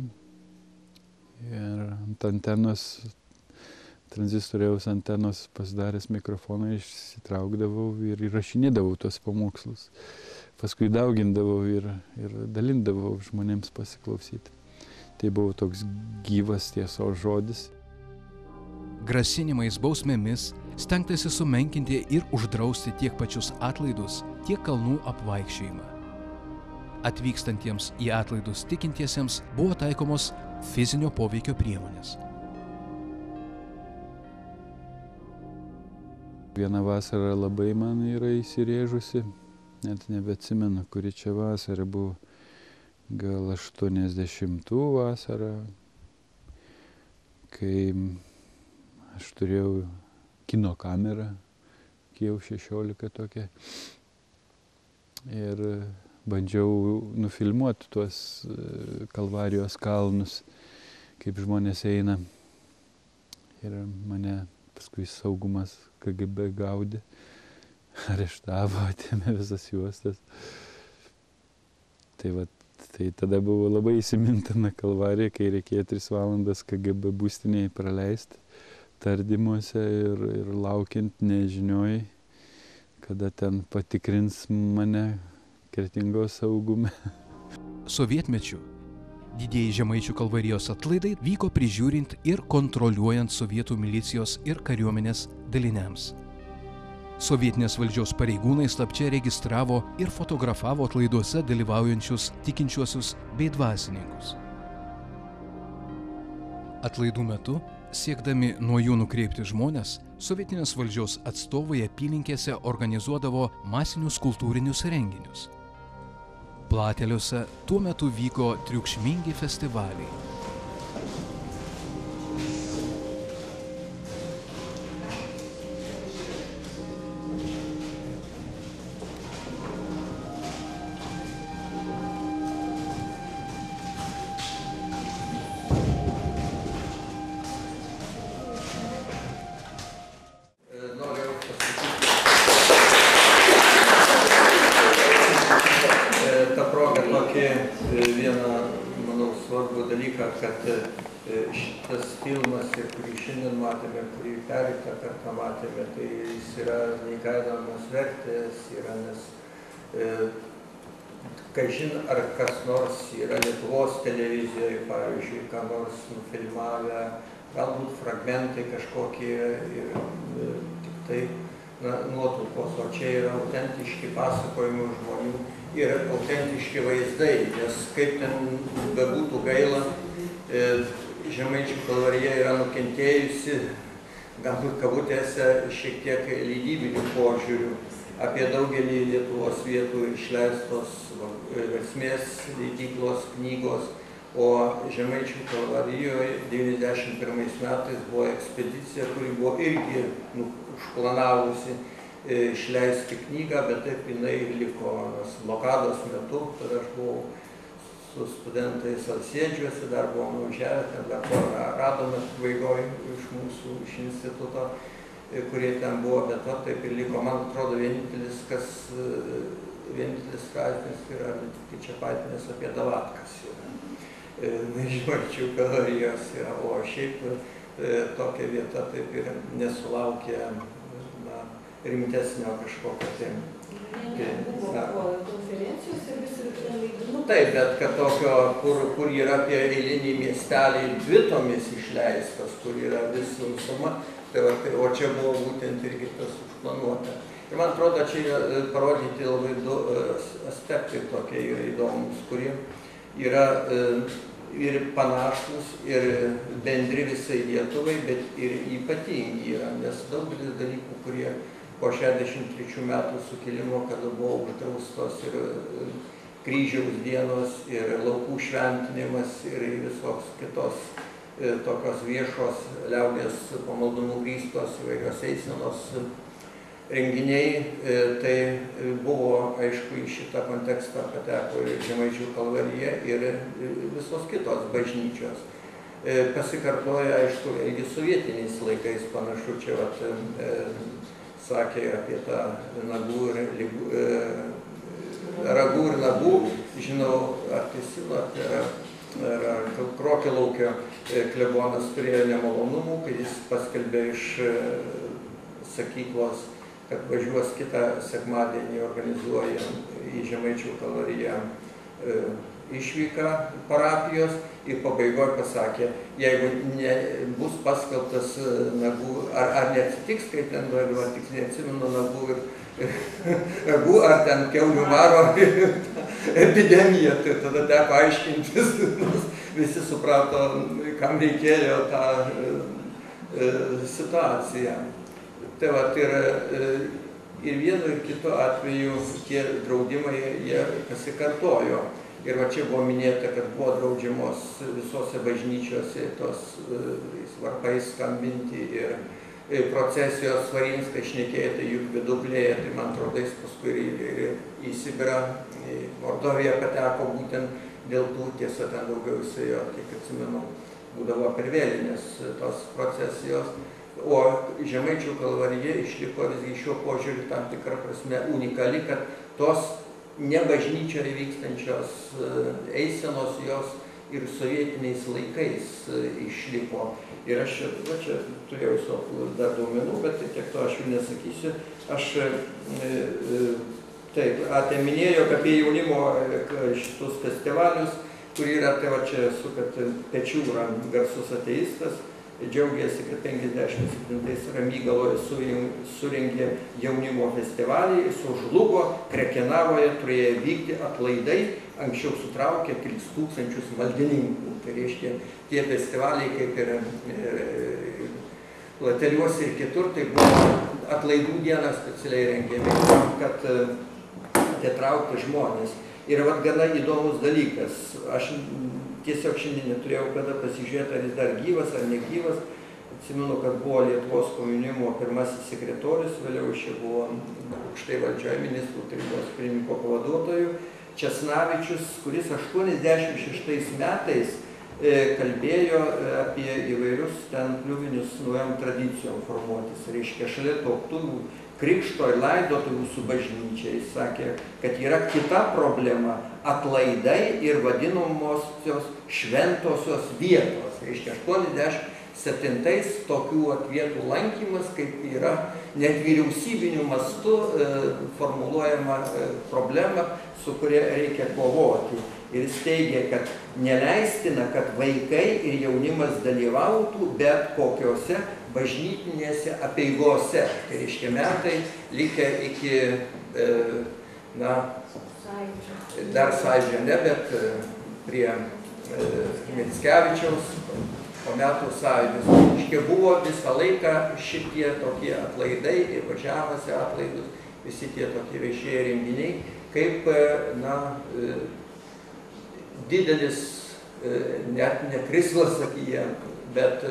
L: ir ant antenos, tranzistoriaus antenos pasidaręs mikrofoną išsitraukdavau ir įrašinėdavau tuos pamokslus. Paskui daugindavau ir dalindavau žmonėms pasiklausyti. Tai buvo toks gyvas tiesos žodis.
E: Grasinimais, bausmėmis stengtasi sumenkinti ir uždrausti tiek pačius atlaidus, tiek kalnų apvaikščiojimą. Atvykstantiems į atlaidus tikintiesiems buvo taikomos fizinio poveikio priemonės.
L: Viena vasara labai man yra įsirėžusi, net nebeatsimenu, kuri čia vasara buvo, gal 80 vasara, kai aš turėjau kino kamerą, jau 16 tokia, ir bandžiau nufilmuoti tuos Kalvarijos kalnus, kaip žmonės eina. Ir mane paskui saugumas KGB gaudė, areštavo, atėmė visas juostas. Tai tada buvo labai įsimintina Kalvarija, kai reikėjo 3 valandas KGB būstinėje praleisti tardymuose ir laukiant nežinioj, kada ten patikrins mane Kretingos saugume.
E: Sovietmečiu didieji Žemaičių Kalvarijos atlaidai vyko prižiūrint ir kontroliuojant sovietų milicijos ir kariuomenės daliniams. Sovietinės valdžios pareigūnai slapčia registravo ir fotografavo atlaiduose dalyvaujančius tikinčiuosius bei dvasininkus. Atlaidų metu, siekdami nuo jų nukreipti žmones, sovietinės valdžios atstovai apylinkėse organizuodavo masinius kultūrinius renginius. Plateliuose tuo metu vyko triukšmingi festivaliai.
B: Šitas filmas, kurį šiandien matėme, kurį pereitą kartą matėme, tai jis yra neįkainojamos vertės, nes kažin ar kas nors yra Lietuvos televizijoje, pavyzdžiui, ką nors nufilmavę, galbūt fragmentai kažkokie ir tik tai nuotraukos, o čia yra autentiški pasakojimų žmonių ir autentiški vaizdai, nes kaip ten bebūtų gaila, Žemaičių Kalvarija yra nukentėjusi, galbūt kabutėse, šiek tiek leidybinių požiūrių. Apie daugelį Lietuvos vietų išleistos versmės leidyklos knygos, o Žemaičių Kalvarijoje 91 metais buvo ekspedicija, kuri buvo irgi užplanavusi išleisti knygą, bet taip jinai ir liko blokados metu, tada aš buvau su studentais Alsėdžiuose, dar buvom nuvažiavę, ten dar radome pabaigoje iš mūsų, iš instituto, kurie ten buvo, bet taip ir liko. Man atrodo, vienintelis straipsnis yra tik čia patinės apie Davatkas yra. Žemaičių Kalvarijos yra, o šiaip tokia vieta taip ir nesulaukė rimtesnio kažkokio tai.
A: Buvo konferencijos ir visi leidinų.
B: Taip, bet kad tokio, kur yra apie eilinį miestelį dvitomis išleistas, kur yra visų suma, o čia buvo būtent irgi tas užplanuota. Ir man atrodo, čia parodyti labai du aspektai tokie yra įdomus, kurie yra ir panašus, ir bendri visai Lietuvai, bet ir ypatingi yra, nes daugelis dalykų, kurie po 63 metų sukilimo, kada buvo uždraustos ir kryžiaus dienos, ir laukų šventinimas, ir visos kitos tokios viešos liaudies pamaldumų grįstos įvairios eisenos renginiai, tai buvo, aišku, į šitą kontekstą pateko ir Žemaičių kalvarija ir visos kitos bažnyčios. Pasikartoja, aišku, irgi sovietiniais laikais panašu, čia sakė apie tą ragų ir nagų, žinau, ar teisino, ar Krokilaukio klebonas turėjo nemalonumų, kai jis paskelbė iš sakyklos, kad važiuos kitą sekmadienį organizuoja į Žemaičių kalvariją išvyką parapijos ir pabaigoje pasakė, jeigu bus paskelbtas nagų, ar neatsitiks, kai ten, ar tik neatsimenu nagų, ar ten kiaulių maro epidemija, tai tada teko aiškintis, visi suprato, kam reikėjo tą situaciją. Tai va, ir vienu ir kitu atveju tie draudimai, jie pasikartojo. Ir va čia buvo minėta, kad buvo draudžiamos visose bažnyčiose tos varpais skambinti ir procesijos Svarinskai šnekėjo, tai juk viduklėje, tai man atrodo, jis paskui ir į Sibirą, į Mordoviją pateko būtent dėl tų, tiesa, ten daugiau jisai, kiek atsimenu, būdavo per vėlinės tos procesijos. O Žemaičių kalvarija išliko visgi šiuo požiūriu tam tikrą prasme unikali, kad tos ne bažnyčioje vykstančios eisenos jos ir sovietiniais laikais išliko. Ir aš čia turėjau savo dar duomenų, bet tiek to aš jų nesakysiu. Aš taip, minėjau apie jaunimo šitus festivalius, kur yra, tai va čia esu, kad Pečiūra, garsus ateistas, džiaugiasi, kad 57-ais Ramygaloje surengė jaunimo festivalį, sužlugo, Krekenavoje turėjo vykti atlaidai, anksčiau sutraukė 3000 maldininkų. Tai reiškia, tie festivaliai, kaip ir Plateliuose ir kitur, tai buvo atlaidų dieną specialiai rengiami, kad atitraukti žmonės. Ir vat gana įdomus dalykas. Aš tiesiog šiandien neturėjau kada pasižiūrėti, ar jis dar gyvas ar negyvas. Atsimenu, kad buvo Lietuvos komjaunimo pirmasis sekretorius, vėliau čia buvo aukštai valdžioje ministrų tarybos pirmininko pavaduotojų Česnavičius, kuris 86 metais kalbėjo apie įvairius ten kliuvinius naujam tradicijom formuotis. Reiškia, šalia tuoktuvų, krikšto ir laidotuvių su bažnyčiai, sakė, kad yra kita problema – atlaidai ir vadinamosios šventosios vietos. Reiškia, 87-ais tokių vietų lankymas, kaip yra net vyriausybiniu mastu formuluojama problema, su kuria reikia kovoti. Ir jis teigia, kad neleistina, kad vaikai ir jaunimas dalyvautų bet kokiose bažnytinėse apeigose. Tai reiškia metai likę iki, dar Sąjūdžio ne, bet prie Mickevičiaus, po metų Sąjūdis. Reiškia, buvo visą laiką šitie tokie atlaidai ir važiavusi atlaidus, visi tie tokie viešieji renginiai, kaip, didelis, net ne krislas, sakyje, bet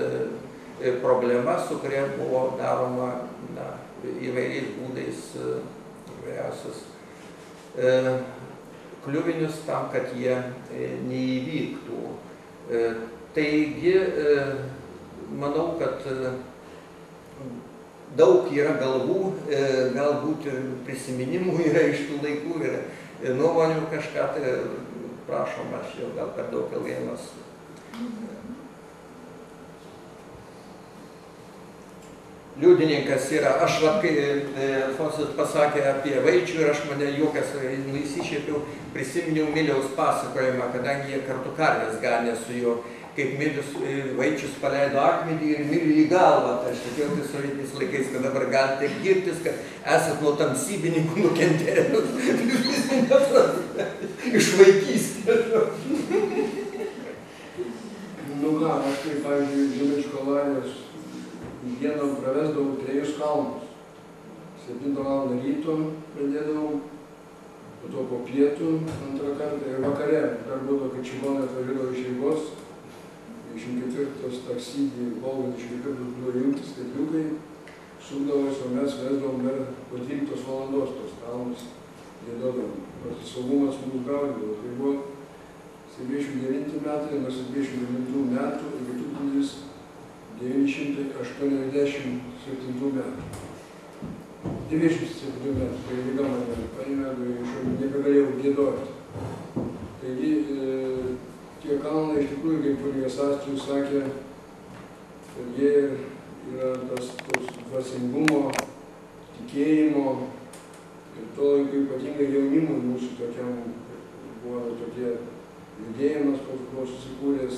B: problema, su kuria buvo daroma įvairiais būdais įvairiausius kliuvinius tam, kad jie neįvyktų. Taigi, manau, kad daug yra galvų, galbūt prisiminimų yra iš tų laikų ir nuomonių kažką, tai prašom, aš jau gal per daug ilgaimas. liudininkas yra. Aš, kai Alfonsas pasakė apie Vaičių ir aš mane juokas įsišėpiau, prisiminiau Miliaus pasakojimą, kadangi jie kartu karvės ganė su juo, kaip Milius Vaičius paleido akmenį ir Miliui į galvą. Tai aš sakiau, tai sovietiniais laikais, kad dabar galite girtis, kad esat nuo tamsybininkų nukentėjęs. Iš vaikystės.
M: Nu ką, aš tai, pavyzdžiui, Žemaičių kalvarijos dieną pravesdavau 3 kalnus. 7 val. Ryto pradėdavau, po to po pietų antrą kartą ir vakare. Dar būdavo, kad čigonai atvažiuodavo iš Rygos, 24 taksydį Volgą 24 buvo jungtis skaitliukai, sukdavosi, o mes vesdavom dar po 12 valandos tos kalnus dėdodavom. Saugumas mūsų gaudydavo. Tai buvo 79 metai, nuo 79 metų iki 1987 metų. 97 metų, kai Ryga mane paėmė, aš nebegalėjau giedoti. Taigi, tie kalnai iš tikrųjų, kaip kunigas Astijus sakė, kad jie yra tas dvasingumo, tikėjimo ir to laiku ypatingai jaunimui mūsų tokiam buvo tokie judėjimas, koks buvo susikūręs,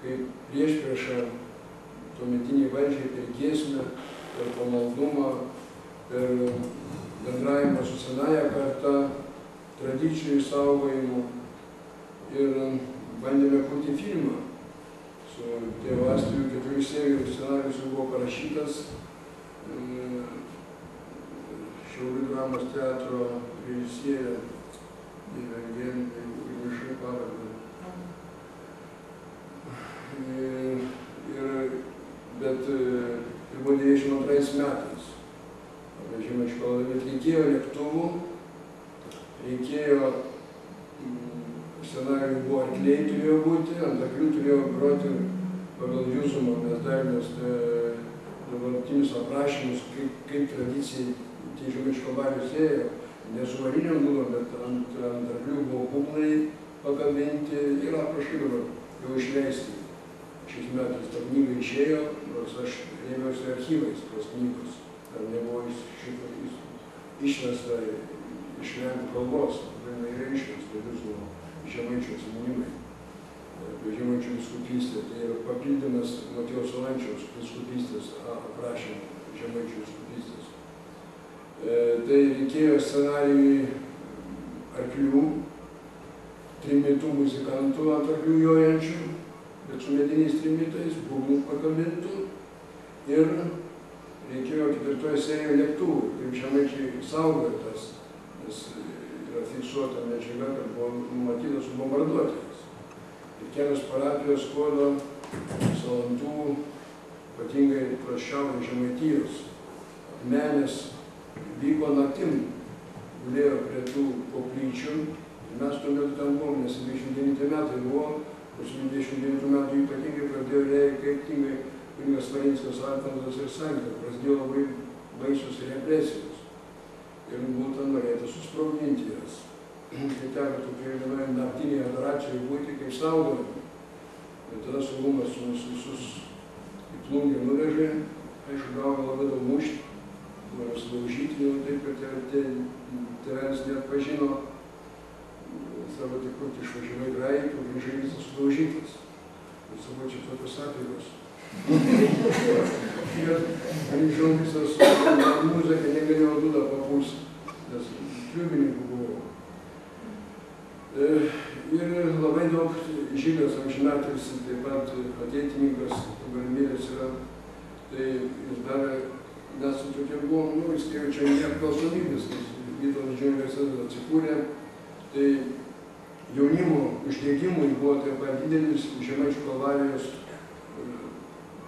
M: kaip priešpriešą tuometiniai valdžiai per giesmę, per pamaldumą, per bendravimą su senaja karta, tradicijų išsaugojimų. Ir bandėme kurti filmą su tėvu Astiju, 4 serijų scenarijus buvo parašytas Šiaulių dramos teatro režisierė Viršai paradą. Bet tai buvo 92 metais. Žemaičių kalvarijos, bet reikėjo lėktuvų, reikėjo scenarijų buvo arkliai turėjo būti, ant arklių turėjo groti pagal Juzumą, mes darėmės dabartinius aprašymus, kaip tradicijai tie Žemaičių kalvarijos ėjo. Ne su variniam būdom, bet ant arklių buvo būgnai pakabinti ir aprašai dabar jau išleisti. Šiais metais ta knyga išėjo, nors aš rėmiausi archyvais tos knygos. Dar nebuvo išvesta iš lenkų kalbos, jinai yra išvesta visų Žemaičių atsiminimai. Apie Žemaičių vyskupystę, tai yra papildymas Matijaus Salančiaus vyskupystės aprašymą Žemaičių vyskupystės. Tai reikėjo scenarijui arklių, trimitų muzikantų ant arklių jojančių, bet su mediniais trimitais, būgnų pakabintų, ir reikėjo 4 serijoje lėktuvų, kaip Žemaičiai saugojo tas, nes yra fiksuota medžiaga, kad buvo numatyta su bombarduotojais. Ir kelios parapijos Skuodo, Salantų, ypatingai šiaurės Žemaitijos, Akmenės, vyko naktim, gulėjo prie tų koplyčių. Mes tuo metu ten buvom, nes 29 metai buvo, po 29 metų ypatingai pradėjo kryptingai kunigas Varinskas Alfonsas ir sakė, kad prasidėjo labai baisios represijos. Ir būtų norėta susprogdinti jas. Kai teko tokioje vienoje naktinėje adoracijoje būti kaip saugojami. Ir tada saugumas mus visus į Plungę nuvežė, aišku, gavo labai daug mušti. Buvo sudaužyti, taip, kad tėvelis net pažino savo tikrųjų išvažiavai graitų, grįžai visas sudaužytas. Ir savo čia tokios apeigos. Ir grįžau visas muziką, negalėjau dūdą papūsti, nes triubininkų buvo. Ir labai daug Žygas amžinatilsį, taip pat ateitininkas, galimybės yra, tai jis darė. Mes su tokie buvom, jis čia nepriklausomybės, nes Vytauto didžiojo universitetas atsikūrė, tai jaunimo uždegimui buvo taip pat didelis Žemaičių kalvarijos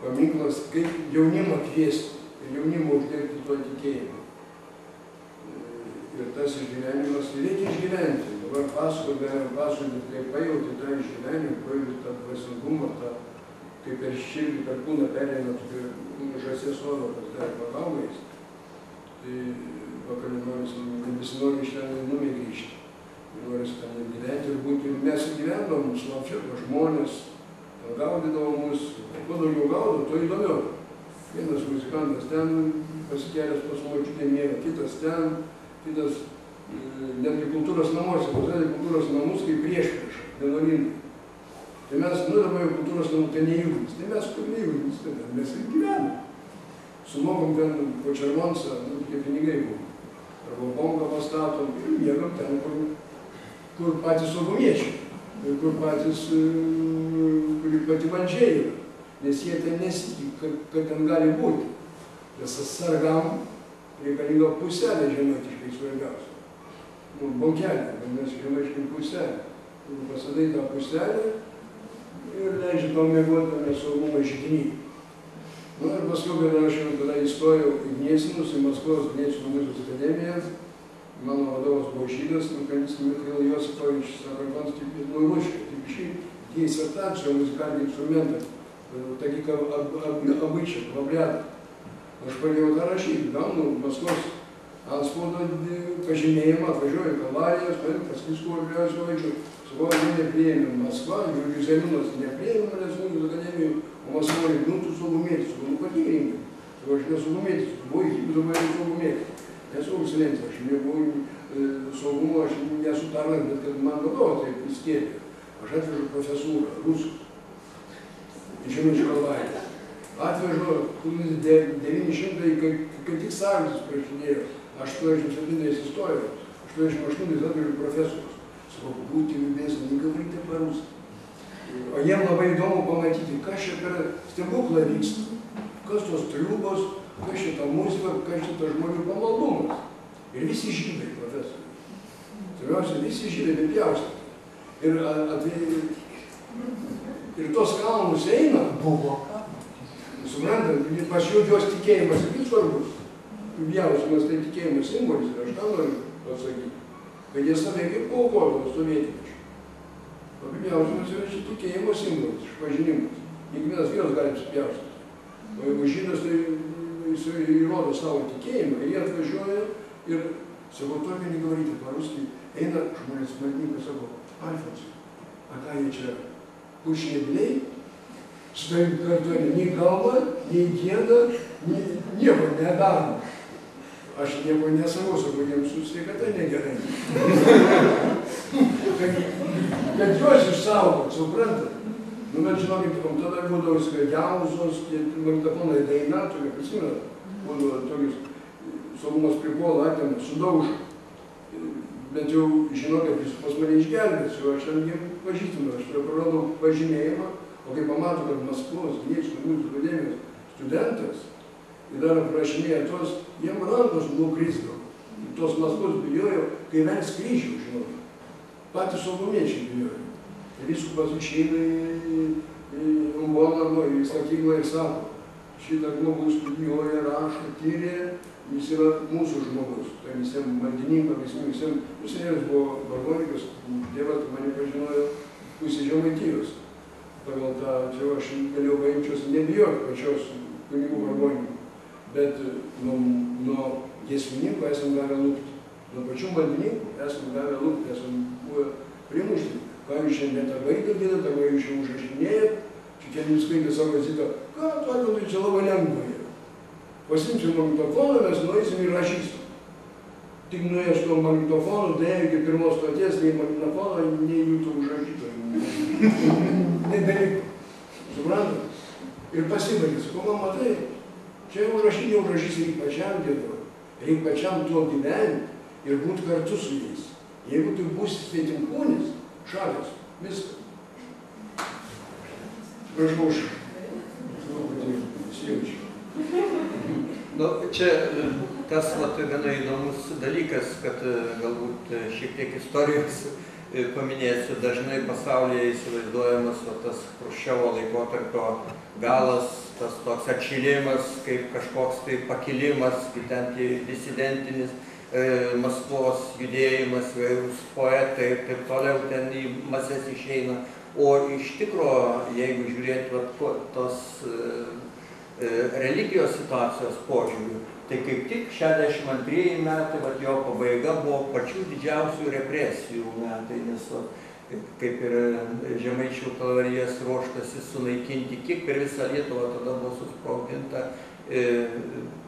M: paminklas, kaip jaunimą kviesti ir jaunimą uždegti tuo tikėjimu. Ir tas išgyvenimas, reikia išgyventi. Dabar pasakoti, kaip pajauti tą išgyvenimą, pajauti tą dvasingumą, kaip per širdį, per kūną pereina žąsies oro, kas dar pagaumais. Tai vakarį nebesinori iš ten numė grįžti. Norisi ten gyventi ir būti. Ir mes gyvendavom, slapčia, žmonės, gaudydavom mus. Kuo daugiau gaudo, tuo įdomiau. Vienas muzikantas ten pasikėlęs pas močiutę miega, kitas ten, kitas netgi kultūros namuose, pastatė kultūros namus kaip priešpriešą, vienuolynai. Tai mes, dabar jau kultūros namų ten nejūdins, tai mes kur nejūdins, tai mes ir gyvenam. Sumokom ten po Čermonsą, tokie pinigai buvo. Arba bonką pastatom ir miegam ten, kur patys saugumiečiai, kur patys, kur pati valdžia yra. Nes jie ten nesitikė, kad ten gali būti. Nes sargam reikalinga puselė žemaitiškai svarbiausia. Bonkelė, mes žemaiškai puselė. Pasadai tą puselę ir leidžia tau mėgoti nesaugumo židinį. Ir paskui, kada aš jau tada įstojau į Gniesinus, į Maskvos Gniesinų muzikos akademiją, mano vadovas buvo žydas, Kandinskas Mikhail Josipovičius, sako, Konstantip Luruška, taip šiaip диссертацию музыкальный инструмент, таких обычаев, обрядов. Aš pradėjau tą rašyti, gaunu Maskvos antspaudą pažymėjimą, atvažiuoju į Kalvarijas, paskui vyriausiuoju, sakau, nepriėmėm Maskvą, Zeliūnas nepriėmėm manęs muzikos akademijų, o Maskvoje, tu saugumėtis, sakau, patikrinkai. Sakau, aš nesaugumėtis, buvau įkybus, dabar nesaugumėtis. Nesu užsienėtis, aš nebuvau saugumo, aš nesu tarnas, bet kad man vadovas taip įskėpė. Aš atvežu profesūrą, rusus, iš Žemaičių Kalvarijas. Atvežu 1900, kai tik sąjūdis prasidėjo, 87 įstojau, 88 atvežu profesorius. Sakau, būti любезны, не говорите по-русски. O jiem labai įdomu pamatyti, kas čia per stebuklą vyksta, kas tos triubos, kas čia ta muzika, kas čia ta žmonių pamaldumas. Ir visi žydai, profesoriai. Svarbiausia, visi žydai bepjaustyti. Ir tos kalnus eina, buvo. Suprantat, pas jos tikėjimas ir svarbus. Pjausimas tai tikėjimo simbolis, ir aš tą noriu pasakyti. Kad jie save kaip paukojo sovietmečiu. Pjausimas yra čia tikėjimo simbolis, išpažinimas. Kiekvienas vyras gali apsipjaustyti. O jeigu žydas, tai jis įrodo savo tikėjimą, ir jie atvažiuoja ir savo tokį negavaryti paruskį. Eina žmonės maldininkai, sako, Alfonsai, a ką jie čia kuršnebiliai? Štai kartu nei kalba, nei gieda, nieko nedaro. Aš nieko nesakau, sakau, jiems su sveikata negerai. Kad juos išsaugot, suprantat? Bet žinokit, tada būdavo jauzos, magdafonai daina, tokia prisimenat, būdavo tokius saugumas pripuola, atėmė, sudaužo. Bet jau žinokit, jis pas mane išgelbės, jau aš ten jiem pažįstinu, aš praradau pažymėjimą. O kai pamato, kad Maskvos Gniečių muzikos akademijos studentas ir dar aprašinėja tos, jiem rankos nukrisdavo. Tos Maskvos bijojo, kai vengs kryžių, žinot. Patys saugumiečiai bijojo. Ir vyskupas išeina į Umboną, į sakyklą ir sako, šitą žmogus studijuoja, rašo, tyrė, jis yra mūsų žmogus. Tai visiems maldininkam, visiems senėlis buvo vargonikas, Dievas mane pažinojo pusė Žemaitijos. Pagal tą, čia aš galėjau baimčios nebijoti pačios kunigų vargonininkų, bet nuo giesmininkų esam gavę lūpti. Nuo pačių maldininkų esam gavę lūpti, esam buvę primušti. Ką jūs šiandien tą vaiką gėdate, ką jūs čia užrašinėjat, čia kelių skaitė savo zitą, ką tokio tai čia labai lengva yra. Pasimsim magnetofoną, mes nueisim ir rašysim. Tik nuėjęs tuo magnetofonu, dėjo iki pirmos stoties, nei magnetofono, nei jūtų užrašytojų. Nebeliko. Suprantat? Ir pasibaigė. Sakau, man matai, čia užrašys reik pačiam Dievui. Reik pačiam tuo gyventi ir būti kartu su jais. Jeigu tu būsi svetimkūnis, šalis, viską. Prašau, įsijaučiu.
B: Nu, čia tas gana įdomus dalykas, kad galbūt šiek tiek istorijos paminėsiu, dažnai pasaulyje įsivaizduojamas tas Chruščiovo laikotarpio galas, tas toks atšilimas, kaip kažkoks tai pakilimas, kaip ten disidentinis Maskvos judėjimas, vairūs poetai ir taip toliau ten į mases išeina. O iš tikro, jeigu žiūrėt tos religijos situacijos požiūrių, tai kaip tik 62 metai, jo pabaiga buvo pačių didžiausių represijų metai, nes kaip ir Žemaičių kalvarijas ruoštasi sunaikinti, kiek per visą Lietuvą tada buvo susprogdinta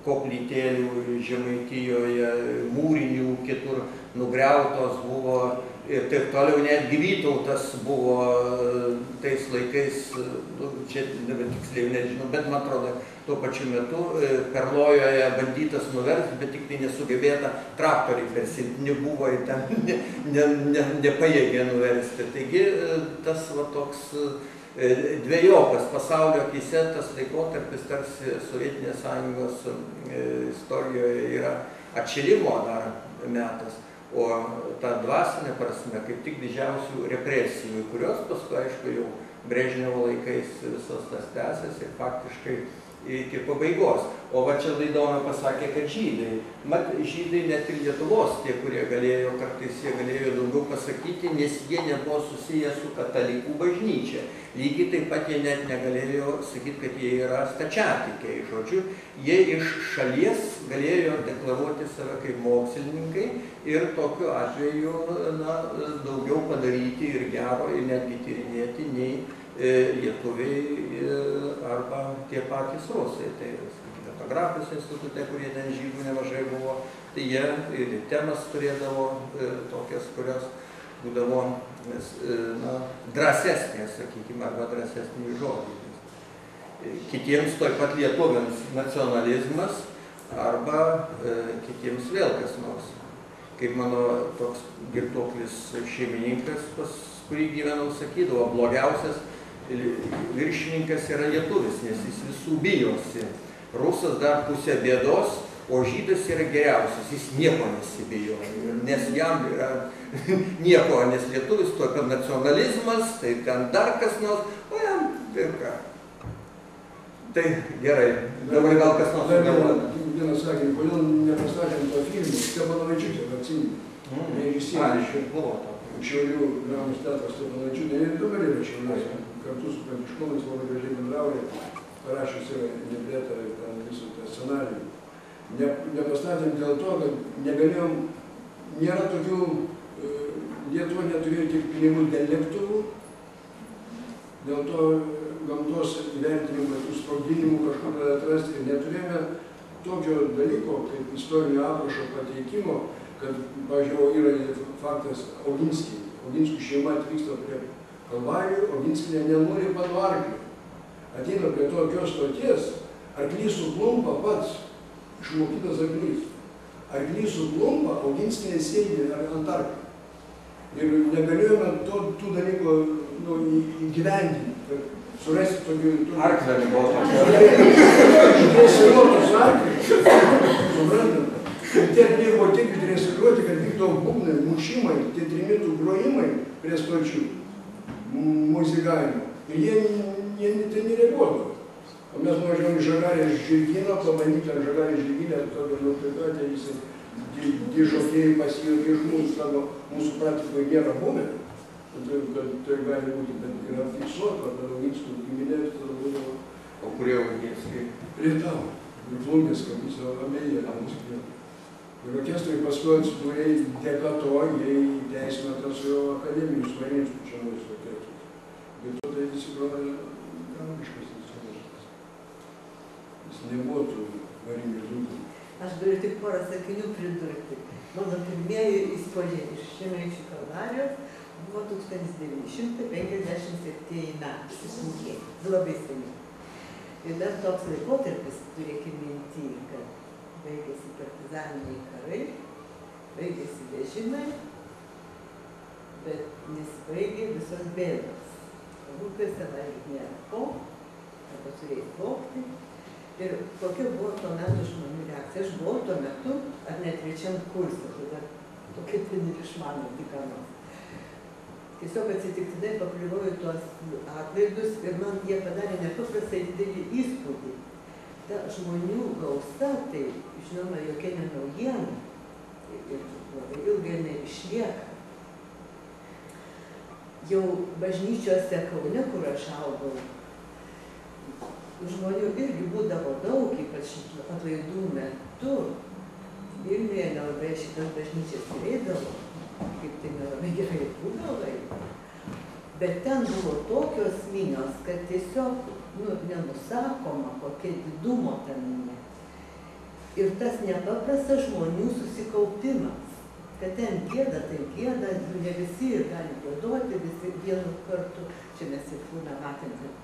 B: koplytėlių Žemaitijoje, mūrinių, kitur nugriautos buvo ir taip toliau. Netgi Vytautas buvo tais laikais, čia tiksliai nežinau, bet man atrodo, tuo pačiu metu Perlojoje bandytas nuversti, bet tik tai nesugebėta, traktoriai per silpni buvo ir ten nepajėgė nuversti. Taigi tas va toks dvejopas pasaulio akyse, tas laikotarpis tarsi Sovietinės sąjungos istorijoje yra atšilimo dar metas, o ta dvasinė prasme kaip tik didžiausių represijų, kurios paskui, aišku, jau Brežnevo laikais visas tas tęsės ir faktiškai iki pabaigos. O va čia Laidomė pasakė, kad žydai. Mat, žydai net ir Lietuvos, tie, kurie galėjo, kartais jie galėjo daugiau pasakyti, nes jie nebuvo susiję su katalikų bažnyčia. Lygiai taip pat jie net negalėjo sakyti, kad jie yra stačiatikiai. Žodžiu, jie iš šalies galėjo deklaruoti save kaip mokslininkai ir tokiu atveju daugiau padaryti ir gero, ir netgi tyrinėti nei lietuviai arba tie patys rusai. Tai Etnografijos institute, kurie ten žydų nemažai buvo, tai jie ir temas turėdavo tokias, kurios būdavo drąsesnės, sakykime, arba drąsesnės žodžiais. Kitiems taip pat lietuviams nacionalizmas arba kitiems vėl kas nors. Kaip mano toks girtuoklis šeimininkas, pas kurį gyvenau, sakydavo, blogiausias viršininkas yra lietuvis, nes jis visų bijosi. Rusas dar pusė bėdos, o žydas yra geriausias, jis nieko nesibijo, nes jam yra nieko, nes lietuvis to, kad nacionalizmas, tai ten dar kas nors, o jam taip ką. Tai gerai, dabar gal kas nors sugalvoja.
M: Vienas sakė, kodėl nepastatėm to filmų, Steponavičiūtė, atsimenu. Šiaulių dramos teatras Steponavičiūtė, ir dabar yra Šiauliuose, kartu su pranciškonais labai gražiai bendrauja, parašius yra libretą ir ten visų tą scenarijų. Nepastatėm dėl to, kad negalėjom, nėra tokių, Lietuva neturėjo tiek pinigų dėl lėktuvų, dėl to gamtos įvertinimų, tų sprogdinimų kažkur atrasti ir neturėjome tokio dalyko, kaip istorinio aprašo pateikimo, kad, pavyzdžiui, yra faktas Oginskiai. Oginskių šeima atvyksta prie Kalvarijų, Oginskienė nenulipa nuo arklio. Ateina prie tokios stoties, arklys suklumpa pats, išmokytas arklys. Arklys suklumpa, Oginskienė sėdi ant arklio. Ir negalėjome tų dalykų įgyvendinti, surasti tokių...
B: Arklį buvo
M: Dresiruotus arklius, suprantate. Ir tie buvo tik dresiruoti, kad vykdavo būgnai, mušimai, tie trimitų grojimai prie stočių, muzikavimo. Ir jie tai nereaguodavo. O mes nuvažiavom į Žagarės žirgyną, pabandyti ar Žagarės žirgynę, tokio nuplikatė, jis dižokėjai pasijuokė iš mūsų, sako, mūsų praktikoje nėra buvę, kad tai gali būti, bet yra fiksuota, kad Oginskių giminės tada būdavo.
B: O kurie Oginskiai?
M: Rietavo. Ir Plungės komisija, abeje, Oginskiai. Ir orkestrai paskui atsidūrė dėka to, jie įteisino tas jo akademinius varinius pučiamųjų orkestrus. Bet to tai visi groja angliškas instrumentas. Jis nebuvo tų varinių dūkų.
N: Aš galiu tik porą sakinių pridurti. Mano pirmieji įspūdžiai iš Žemaičių Kalvarijos buvo 1957 metai. Labai seniai. Ir dar toks laikotarpis, turėkime minty, kad baigėsi partizaniniai karai, baigėsi vežimai, bet nesibaigė visos bėdos. Upėse valgyti nėra ko, arba turėjai plaukti. Ir kokia buvo tuo metu žmonių reakcija. Aš buvau tuo metu, ar net trečiam kursą, tada tokia ten ir išmanau tik ką nors. Tiesiog atsitiktinai pakliuvau į tuos atlaidus ir man jie padarė nepaprastai didelį įspūdį. Ta žmonių gausa, tai, žinoma, jokia ne naujiena ir labai ilgai neišlieka. Jau bažnyčiose Kaune, kur aš augau, žmonių irgi būdavo daug, ypač atlaidų metu. Vilniuje nelabai šitas bažnyčias turėdavo, kaip tai nelabai gerai būdavo. Bet ten buvo tokios minios, kad tiesiog, nenusakoma, kokia didumo ten minė. Ir tas nepaprastas žmonių susikaupimas, kad ten gėda, tai gėda, ne visi ir gali giedoti, visi vienu kartu. Čia mes ir kūną matėm, kad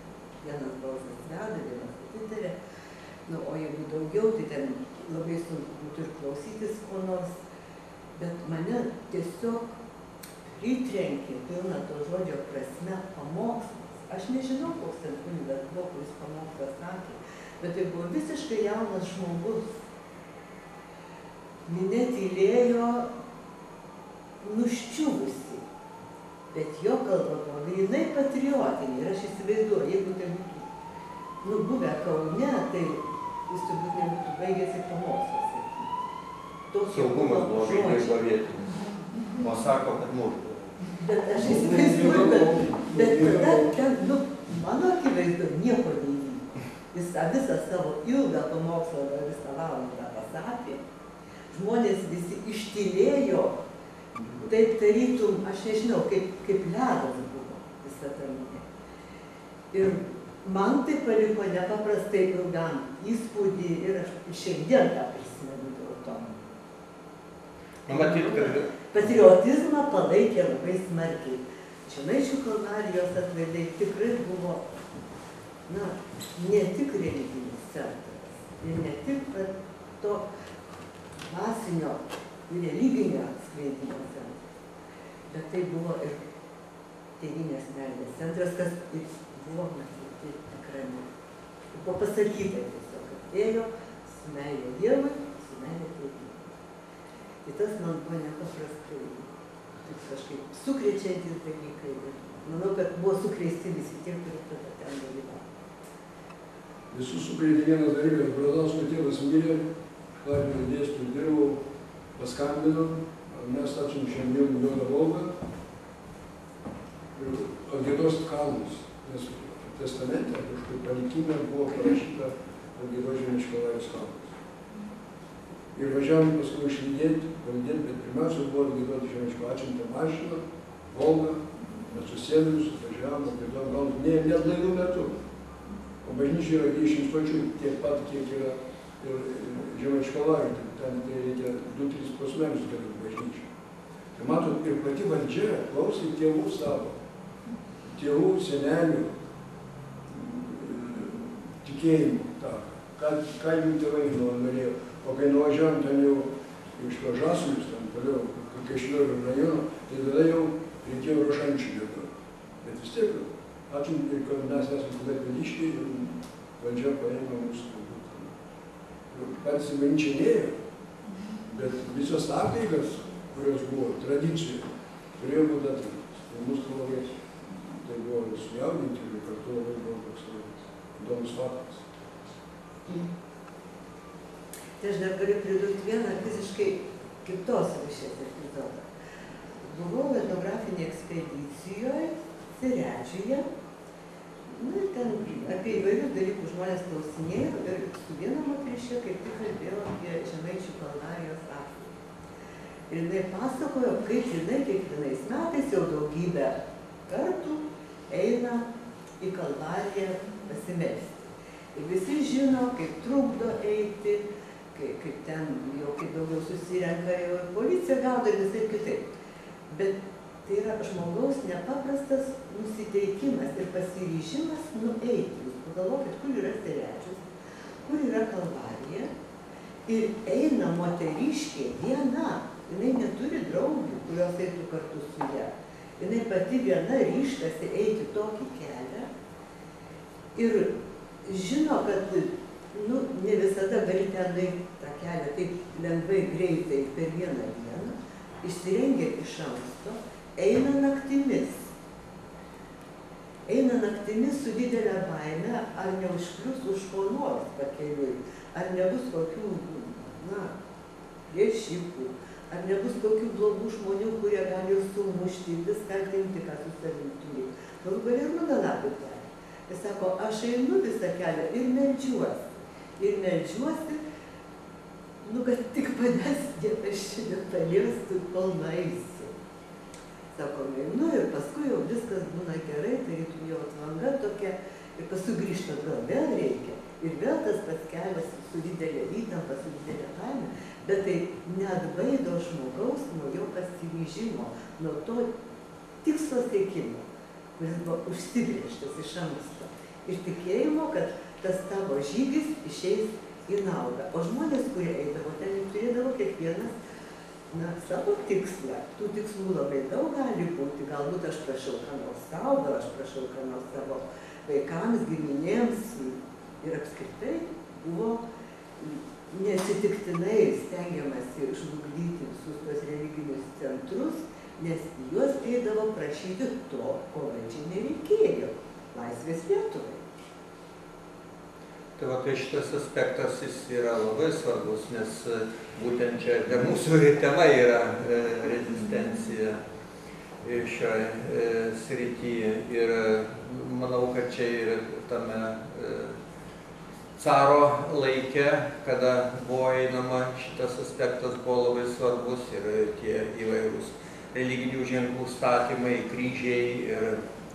N: vienas balsas veda, vienas atitarė. O jeigu daugiau, tai ten labai sunku būtų ir klausytis ko nors. Bet mane tiesiog pritrenkė pilna to žodžio prasme pamokslas. Aš nežinau, koks ten kunigas buvo, kuris pamokslą sakė, bet tai buvo visiškai jaunas žmogus. Minia tylėjo nuščiuvusi, bet jo kalba buvo grynai patriotinė. Ir aš įsivaizduoju, jeigu tai būtų buvę Kaune, tai jis turbūt nebūtų baigęs ir pamokslas.
B: Saugumas buvo žydai vietinis. O sako, kad muždavo.
N: Bet aš įsivaizduoju, bet tada ten, mano akivaizdu, nieko neįvyko. Jis visą savo ilgą pamokslą visą valandą pasakė. Žmonės visi ištylėjo, taip tarytum, aš nežinau, kaip ledas buvo visą tarytę. Ir man tai paliko nepaprastai ilgam įspūdį ir aš šiandien tą prisimenu dėl to. Patriotizmą palaikė labai smarkiai. Žemaičių kalvarijos atlaidai tikrai buvo, ne tik religinis centras ir ne tik to dvasinio ir religinio skleidimo centras, bet tai buvo ir tėvynės meilės centras, kas buvo matyti ekrane. Buvo pasakyta tiesiog, kad ėjo su meilė Dievui, su meilė tėvynė. Tai tas man buvo nepaprastai, taip kažkaip sukrečiantys dalykai. Manau, kad buvo sukreisti visi tie, kurie tada ten dalyvavo.
M: Visus sukrėtė vienas dalykas, Brazausko tėvas mirė, Klaipėdoje dėstytojų dirbau, paskambinom, mes atsiunčiam juodą Volgą ir Algirdos kalnus, nes testamente kažkur palikime buvo parašyta Algirdos Žemaičių Kalvarijos kalnus. Ir važiavom paskui išlydėti, bet pirmiausia buvo Algirdos Žemaičių atsiuntė mašiną, Volgą, mes susėdus, važiavom, Algirdos kalnus, net laidų metu. O bažnyčia yra 20 stočių tiek pat, kiek yra ir Žemaičių Kalvarijų, ten reikia 2-3 posmelius daryti bažnyčiai. Ir matot, ir pati valdžia klausė tėvų savo, tėvų, senelių tikėjimų, ką jų tėvai norėjo. O kai nuvažiavom ten jau iš to Žasulius, ten toliau, Kaišiadorių rajono, tai tada jau reikėjo Rošančių giedoti. Bet vis tiek, atsiuntė, kad mes esame klaipėdiškiai ir valdžia paėmė mūsų. Patys bažnyčia nėjo, bet visos apeigas, kurios buvo tradicijoje, turėjo būti atliktos. Ir mūsų labai tai buvo sujaudinti ir kartu labai buvo toks įdomus faktas.
N: Tai aš dar galiu pridurti vieną visiškai kitos rūšies epizodą. Buvau etnografinėje ekspedicijoje, Seredžiuje, ir ten apie įvairius dalykus žmonės klausinėjo ir su viena moteriške kaip tik kalbėjau apie Žemaičių Kalvarijos atvejį. Ir jinai pasakojo, kaip jinai kiekvienais metais jau daugybę kartų eina į Kalvariją pasimelsti. Ir visi žino, kaip trukdo eiti, kaip ten jau kaip daugiau susirenka, jau policija gaudo ir visai kitaip. Bet tai yra žmogaus nepaprastas nusiteikimas ir pasiryžimas nueiti. Jūs pagalvokit, kur yra Seredžius, kur yra Kalvarija ir eina moteriškė viena. Jinai neturi draugių, kurios eitų kartu su ją. Jinai pati viena ryžtasi eiti tokį kelią ir žino, kad ne visada gali ten nueiti tą kelią taip lengvai, greitai per vieną dieną, išsirengia iš anksto, eina naktimis. Eina naktimis su didelė baime, ar neužklius už ko nors pakeliui, ar nebus kokių, priešikų, ar nebus tokių blogų žmonių, kurie gali ir sumušti, viską atimti, ką su savim turi. Galų gali ir nugalabį kelią. Jis sako, aš einu visą kelią ir meldžiuosi. Ir meldžiuosi, kad tik manęs Dievas čia nepaliestų, kol nueisiu. Sako, nu ir paskui jau viskas būna gerai, tarytum jau atvanga tokia, ir paskui grįžta atgal, vėl reikia. Ir vėl tas pats kelias su didelė įtampa, su didelė baime, bet tai neatbaido žmogaus nuo jo pasiryžimo, nuo to tikslo siekimo, kuris buvo užsibrėžtas iš anksto. Ir tikėjimo, kad tas tavo žygis išeis į naudą. O žmonės, kurie eidavo ten, turėdavo kiekvienas savo tikslą. Tų tikslų labai daug gali būti. Galbūt aš prašau ką nors sau, gal aš prašau ką nors savo vaikams, giminėms. Ir apskritai buvo neatsitiktinai stengiamasi žlugdyti visus tos religinius centrus, nes juos eidavo prašyti to, ko valdžiai nereikėjo. Laisvės Lietuvai.
B: Tai va, tai šitas aspektas jis yra labai svarbus, nes būtent čia mūsų tema yra rezistencija šioje srityje. Ir manau, kad čia ir tame caro laike, kada buvo einama, šitas aspektas buvo labai svarbus ir tie įvairūs religinių ženklų statymai, kryžiai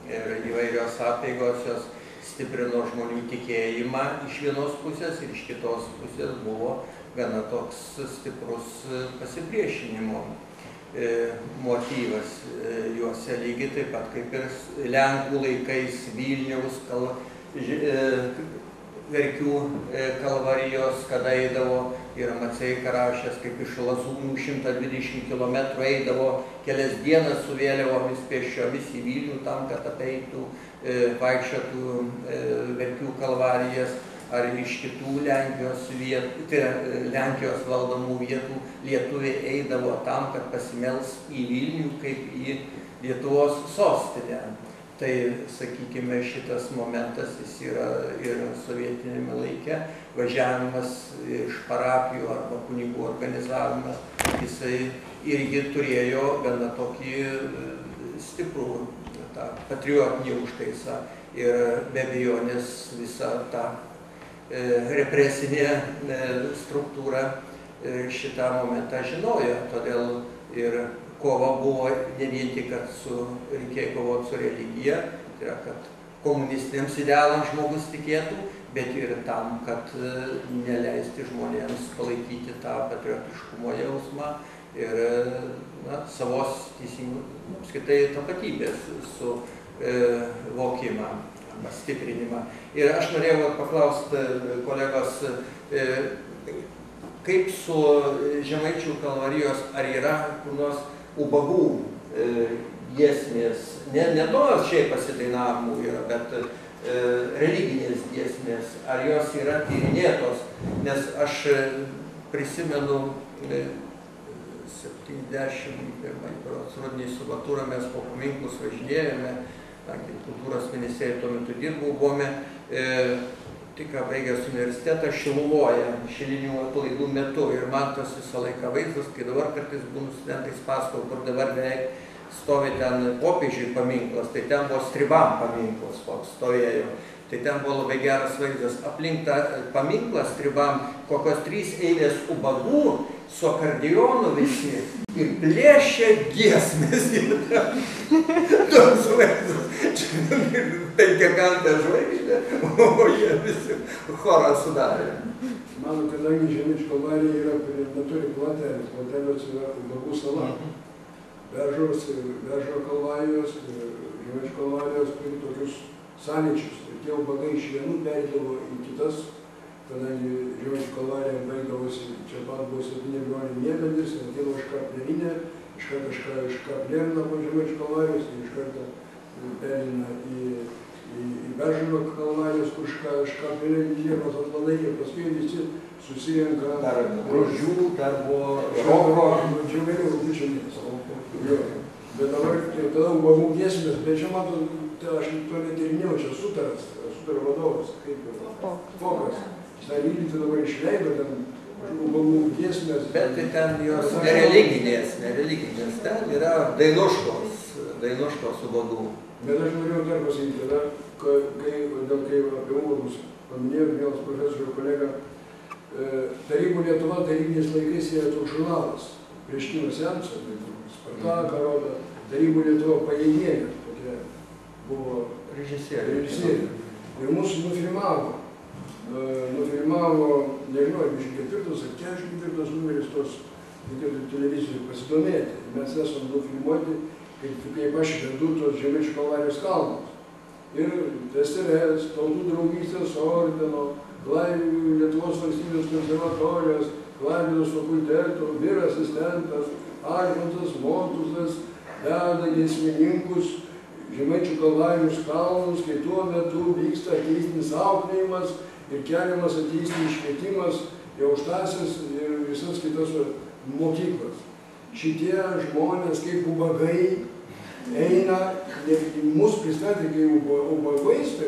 B: ir įvairios apeigos jos stiprino žmonių tikėjimą iš vienos pusės ir iš kitos pusės buvo gana toks stiprus pasipriešinimo motyvas juose, lygiai taip pat kaip ir Lenkų laikais Vilniaus Verkių kalvarijos, kada eidavo, ir Maceika rašęs, kaip iš Lazūnų 120 km eidavo kelias dienas su vėliavomis pėsčiomis į Vilnių tam, kad apeitų, vaikščiotų Verkių kalvarijas, ar iš kitų Lenkijos vietų, Lenkijos valdomų vietų lietuviai eidavo tam, kad pasimels į Vilnių kaip į Lietuvos sostinę. Tai, sakykime, šitas momentas jis yra ir sovietinėme laike, važiavimas iš parapijų arba kunigų organizavimas, jisai irgi turėjo gana tokį stiprų tą patriotinį užtaisą ir be abejonės visą tą represinę struktūrą šitą momentą žinojo, todėl ir kova buvo ne vien tik, kad reikėjo kovoti su religija, tai yra, kad komunistiniams idealams žmogus tikėtų, bet ir tam, kad neleisti žmonėms palaikyti tą patriotiškumo jausmą ir savos apskritai tapatybės suvokimą arba stiprinimą. Ir aš norėjau paklausti kolegos, kaip su Žemaičių kalvarijos, ar yra kur nors ubagų giesmės, ne nors šiaip pasidainavimų yra, bet religinės giesmės, ar jos yra tyrinėtos, nes aš prisimenu 71 Rudnį Subatūrą mes po paminklus važinėjome, kultūros ministerija tuo metu dirbau, buvome tik baigęs universitetą Šiluvoje, šilinių atlaidų metu, ir man tas visą laiką vaizdas, kai dabar kartais būnu studentais pasakau, kur dabar beveik stovi ten popiežiui paminklas, tai ten buvo Stribam paminklas, koks stovėjo. Tai ten buvo labai geras vaizdas. Aplink tą paminklą Stribam kokios 3 eilės ubagų su akordeonu visi ir plėšė giesmės. Toks vaizdas. Penkiakampė žvaigždė, o jie visi chorą sudarė.
M: Mano, kadangi Žemaičių kalvarija yra prie neturi platelės, platelės yra ubagų sala. Vežo kalvarijos, Žemaičių kalvarijos turi tokius sąlyčius. Ir tie ubagai iš vienų perėdavo į kitas, kadangi Žemaičių kalvarija baigdavosi, čia pat buvo 7 broliai Mėlendis, atėjo iš Kaplerinę, iš Kaplerino po Žemaičių kalvarijos, ir iš karto perina į Beržano kalvarijos, kur iš Kaplerinės atlanai, ir paskui visi susirenka.
B: Dar Rožių, dar buvo Roko.
M: Čia vėliau bučiamės. Bet dabar, tada ubagų giesmės, bet čia matau, aš to netyrinėjau, čia Sutaro vadovas, kaip Fokas. Jis tą lygitį dabar išleido, ten ubagų giesmės.
B: Bet tai ten jos nereliginės, ten yra dainuškos ubagų.
M: Bet aš norėjau dar pasakyti, tada, kai apie ubagus paminėjau, vienas profesorių kolega, Tarybų Lietuva tarybiniais laikais yra toks žurnalas, prieš kino seansą, Spartaką rodo, Tarybų Lietuva Pajėgienė, tokia buvo
B: režisierė.
M: Ir mūsų nufilmavo, nežinau, 24 ar 44 numeris tos televizijų pasidomėti. Mes esam nufilmuoti, kaip aš vedu tos Žemaičių Kalvarijos kalnus. Ir TSRS, Tautų draugystės ordino, Lietuvos valstybės konservatorijos, Klaipėdos fakulteto, vyr asistentas, Alfontas Montusas veda giesmininkus Žemaičių Kalvarijos kalnus, kai tuo metu vyksta ateistinis auklėjimas ir keliamas ateistinis švietimas į aukštąsias ir visas kitas mokyklas. Šitie žmonės kaip ubagai eina, mus pristatė kaip ubagais, tai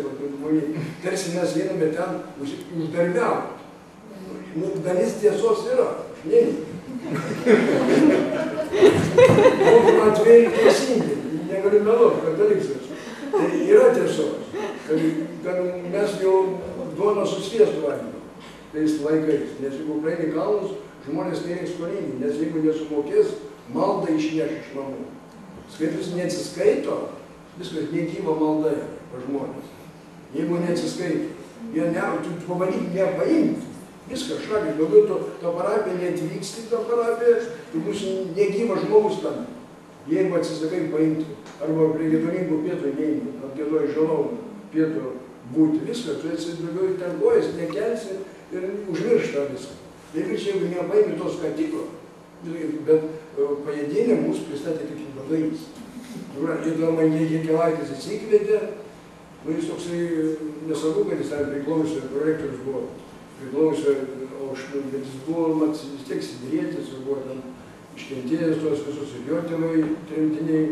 M: tarsi mes einame ten uždarbiauti. Dalis tiesos yra, aš neinu. Mūsų atveju teisingai, negaliu meluoti, kad dalyksas. Tai yra tiesos, kad mes jau duoną su sviestu valgėme tais laikais, nes jeigu praeini kalnus, žmonės nėra skolingi, nes jeigu nesumokės, maldą išneš iš namų. Skaitus neatsiskaito, viskas negyva malda pas žmonės. Jeigu neatsiskaito, tu pabandyk nepaimti. Viskas šalia, daugiau to parapiją neatvyksti, to parapiją, tu būsi negyvas žmogus tam. Jeigu atsisakai paimti, arba prie gedulingų pietų neini, atgėdoji žalom pietų būti, viską, tu esi daugiau ten kojas, nekelsi ir užmiršta viską. Ir jeigu nepaimi tos, ką tiko, bet Pajėdienė mūsų pristatė kaip ubagais. Ir tada mane Jekelaitis atsikvietė, jis toksai nesvarbu, kad jis ten priklausė, prorektorius buvo priklausė, bet jis buvo vis tiek sidrietis, ir buvo ten iškentėjęs tos visus ir jo tėvai tremtiniai,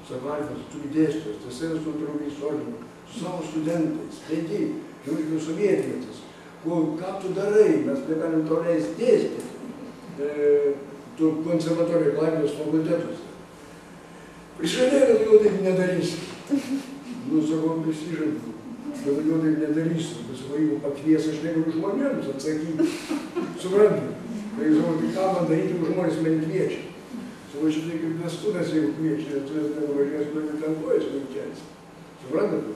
M: sako, Alfas, tu dėstytojas, tas eras tu draugys ordinu, su savo studentais, taigi, žiūrėk, sovietmetis, ką tu darai, mes negalim tau leist dėstyti, tu konservatorijoje Klaipėdos fakultetuose. Prižadėjau, kad jau taip nedarysi. Sakau, prisižadu, kad jau taip nedarysiu. Sakau, jeigu pakvies, aš negaliu žmonėms atsakyti. Suprantu. Tai sakau, tai ką man daryti, jeigu žmonės mane kviečia. Sakau, šitai kaip vestuvės, jeigu kviečia, tu nevažiuosi, bet ten kojas nekelsi. Suprantate?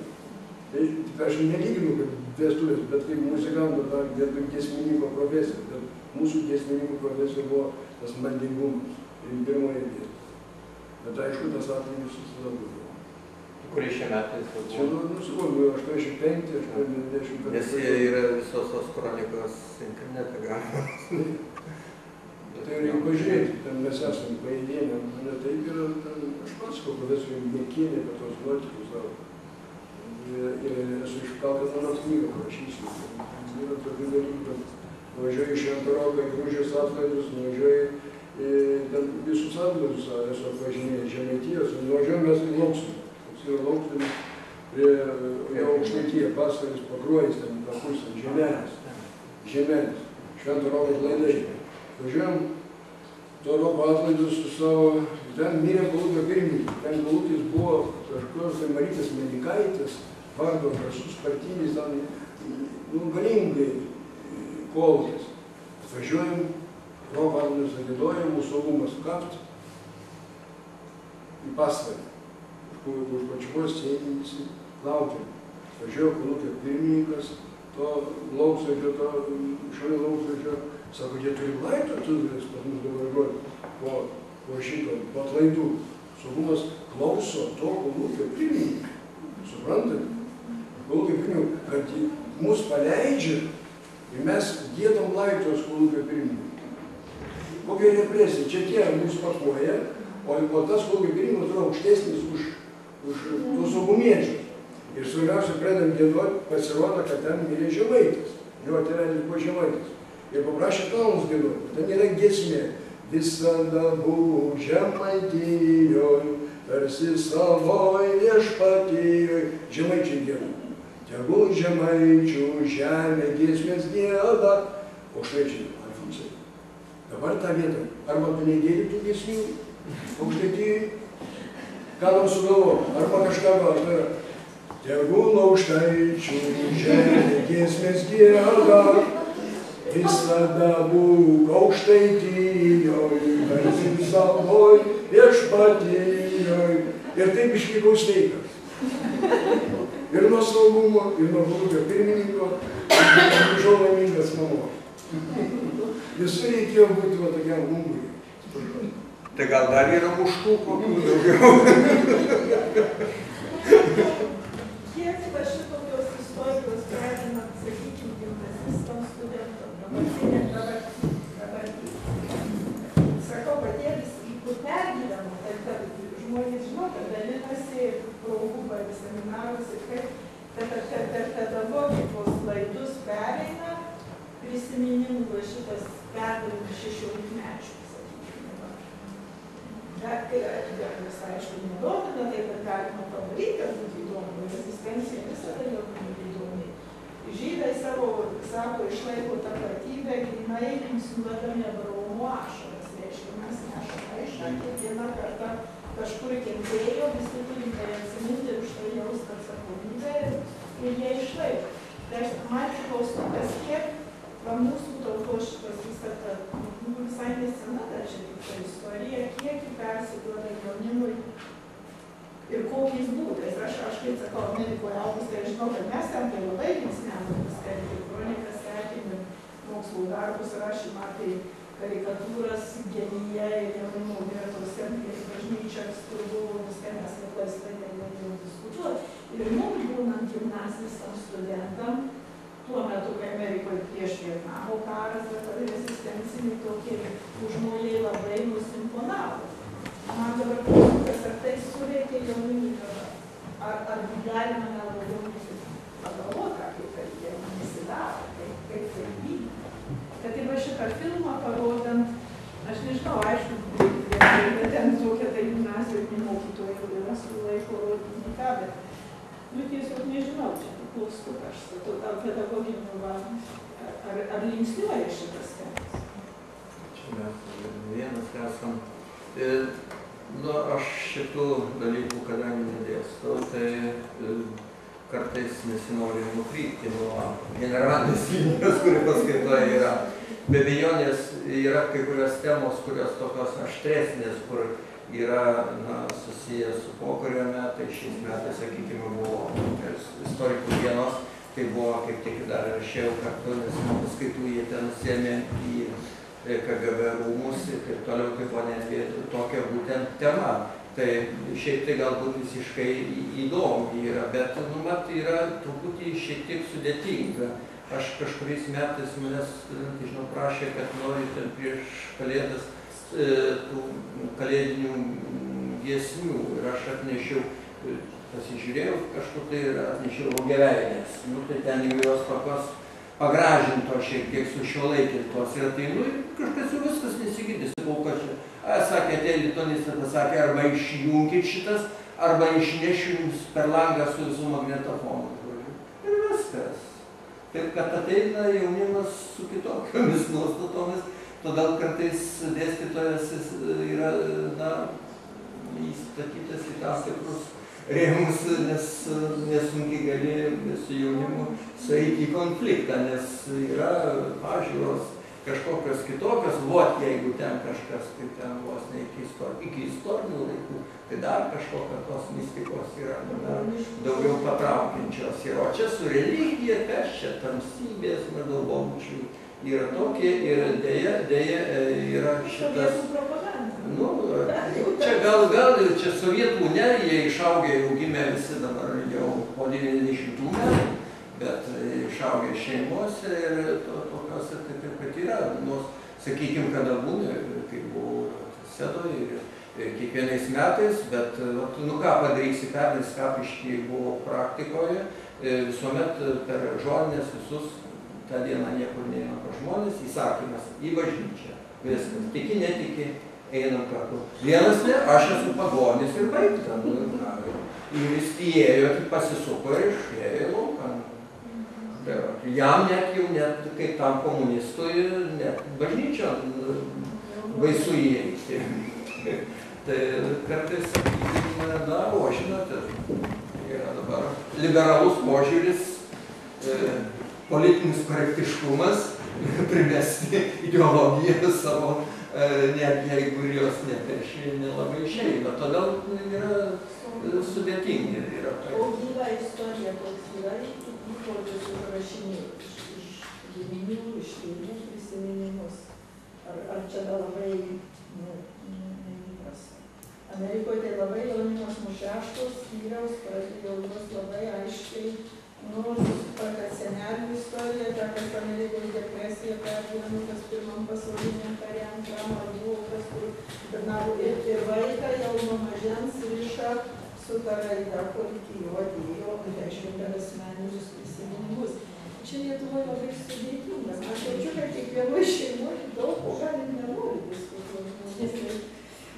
M: Tai aš nelyginu kaip vestuvės, bet kaip muzikanto, dar giesmininko profesija. Bet mūsų giesmininko profesija buvo tas maldingumas, pirmoje vietoje. Bet aišku, tas atlygis visada buvo.
B: Kurie šie metai buvo?
M: Čia, sakau, 85, 90.
B: Nes jie yra visos tos kronikos internete galima.
M: Tai reikia pažiūrėti, ten mes esame Pajėdienė, mane taip yra, aš pats, ko profesoriui Mekienė, apie tos nuotykius savo. Ir esu iškaltas manos knygą parašysiu. Yra tokių dalykų. Nuvažiuoju į Šventarogą, į Grūžės atlaidus, nuvažiuoju visus atlaidus esu apvažinėjęs Žemaitijos, nuvažiuoju mes į Lauksumą. Toks yra Lauksumą prie Aukštaitija, Paskalis, Pakruojais, ten Pakursam, Žemelis, Šventarogos laidai. Važiuojam to Roko atlaidus su savo, ten mirė kolūkio pirmininkas, ten kolūkis buvo kažkokios tai Marytės Medikaitės, vardo garsus partinis, ten galingai kolūkis. Važiuojam, Roko atlaidus agituojam, mūsų saugumas kapt į Pasvalį. Už pačios sėdintis laukiam. Važiuoja kolūkio pirmininkas, to Lauksvedžio, šalia Lauksvedžio, sako, jie turi laidotuvės pas mus dabar važiuoti po šito, po atlaidų. Saugumas klauso to kolūkio pirmininką. Suprantate? Kolūkio pirmininką, kad mus paleidžia ir mes giedam laidos kolūkio pirmininką. Kokia represija? Čia tie mus pakuoja, o tas kolūkio pirmininkas yra aukštesnis už saugumiečius. Ir svarbiausia, pradedam giedoti, pasirodo, kad ten mirė Žemaitis. Jo tėvelis buvo Žemaitis. Ir paprašė kalnus giedoti. Ten yra giesmė. Visada buvo Žemaitijoj, tarsi savoj viešpatijoj. Žemaičiai gieda. Tegul Žemaičių žemė giesmės gieda. Aukštaičiai, Alfonsai. Dabar tą vietą. Arba tu negėdi tų giesmių, Aukštaitijoj, ką nors sugalvo, arba kažką gal. Tegul Aukštaičių žemė giesmės gieda, visada būk Aukštaitijoj, tarsi savoj viešpatijoj. Ir taip išlikau sveikas. Ir nuo saugumo, ir nuo grupio pirmininko, ir grįžau laimingas namo. Visur reikėjo būti va tokiam unguriui.
B: Tai gal dar yra muštų kokių daugiau?
A: Kiek va šitokios istorijos galima, sakykime, gimnazistams, studentams, dabar sakau, patėlis, kur pergyvenu, kad žmonės žino, kad dalinasi progų seminarus ir kaip, kad per pedagogikos laidus pereina prisiminimų šitas perdavimas 16-mečių. Vis aišku, nedomina, tai kad galima padaryti, kad būtų įdomu, rezistencija visada jau būtų įdomi. Žydai savo, sako, išlaiko tapatybę, grinai linksniuodami Abraomo ašaras. Reiškia, mes nešame aišką, kiekvieną kartą kažkur kentėjo, visi turim tai atsiminti ir už tai jaust atsakomybę ir jie išlaiko. Tai aš man klaustukas, kiek va mūsų tautos šitas visai nesena dar čia tik ta istorija, kiek jį persiduoda jaunimui ir kokiais būdais. Aš kaip sakau, Amerikoje augus, tai aš žinau, kad mes ten tai labai linksniavome viską, ir kronikas sekėme, mokslų darbus rašymą, tai karikatūras gelyje ir jaunimo vietose, ir bažnyčias, kur buvo viską mes neplaistai negalėjom diskutuoti. Ir mums būnant gimnazistams, studentam, tuo metu, kai Amerikoje prieš Vietnamo karas, bet rezistenciniai tokie užmojai labai mus imponavo. Man dabar klausimas, ar tai suveikia jaunimui dabar? Ar galima daugiau pagalvoti, kaip jie nesidaro, kaip tai vyko? Kad ir va šitą filmą parodant, aš nežinau, aišku, bet ten tokia tai gimnazijos mokytoja yra su laiko rodinį ką, bet tiesiog nežinau, čia klaustuką aš statau, gal pedagoginių valanų, ar linksniuoja šitas temas?
B: Čia mes vienas esam. Aš šitų dalykų, kadangi nedėstau, tai kartais nesinori nukrypti nuo generalinės linijos, kuri paskaitoje yra. Be abejonės yra kai kurios temos, kurios tokios aštresnės, kur yra susijęs su pokario metais. Šiais metais, sakykime, buvo istorikų dienos, tai buvo, kaip tik dar rašiau kartu, nes paskaitų jie ten sėmė į KGB rūmus ir taip toliau, tai buvo netgi tokia būtent tema. Tai šiaip tai galbūt visiškai įdomu yra, bet, yra truputį šiek tiek sudėtinga. Aš kažkuriais metais manęs, žinau, prašė, kad nori ten prieš kalėdas tų kalėdinių giesmių ir aš atnešiau, pasižiūrėjau kažkur tai ir atnešiau Rugiaveilės. Tai ten jau jos tokios pagražinto šiek tiek sušiuolaikintos ir ateinu ir kažkas jau viskas nesigirdi. Sakau, kad čia, sakė, atėjo lituanistas, pasakė, arba išjunkit šitas, arba išnešiu jums per langą su visų magnetofonu. Ir viskas. Taip, kad ateina jaunimas su kitokiomis nuostatomis, todėl kartais dėstytojas yra, įstatytas į tam tikrus rėmus, nes nesunkiai gali su jaunimu sueiti į konfliktą, nes yra pažiūros kažkokios kitokios, jeigu ten kažkas, tai ten vos ne iki istorinių laikų, tai dar kažkokia tos mistikos yra daugiau patraukiančios. O čia su religija, kas čia tamsybės, medalvomučių yra tokie ir dėja yra šitas... Čia gal, čia sovietų ne, jie išaugę jau gimė visi dabar jau po 90 metų, bet išaugę šeimose ir tokiuose taip pat yra. Sakykime, kada būna, kai buvau Sedoje ir kiekvienais metais, bet ką padarysi, pernais Kapiškyje buvo praktikoje, visuomet per žolinės visus tą dieną niekur neina pas žmonės, įsakymas į bažnyčią. Viskas, tiki, netiki, einam kartu. Vienas ne, aš esu pagonis ir baigta. Ir jis įėjo, pasisuko ir išėjo į lauką. Jam net kaip tam komunistui, net bažnyčio baisu įeiti. Tai kartais sakykime, žinote, yra dabar liberalus požiūris, politinis korektiškumas, primesti ideologiją savo net jeigu ir jos nepieši, nelabai išeina. Todėl yra sudėtingi.
A: O gyva istorija toks yra, įprotis užrašinėti iš giminių, iš tėvų prisiminimus. Ar čia labai neįprasta? Amerikoje tai labai jaunimas nušeštos, skyriaus, jaunimas labai aiškiai, kad senelių istorija, ta, kas Amerikoje depresija pergyveno, kas pirmam pasauliniam kare, antram ar buvo, kas kur tarnavo ir vaiką jau nuo mažens riša su ta raida, kur iki jo atėjo, reiškia, per asmeninius prisiminimus. Čia Lietuvoje labai sudėtinga. Aš jaučiu, kad kiekvienoje šeimoje daug ko galim nenori diskutuoti.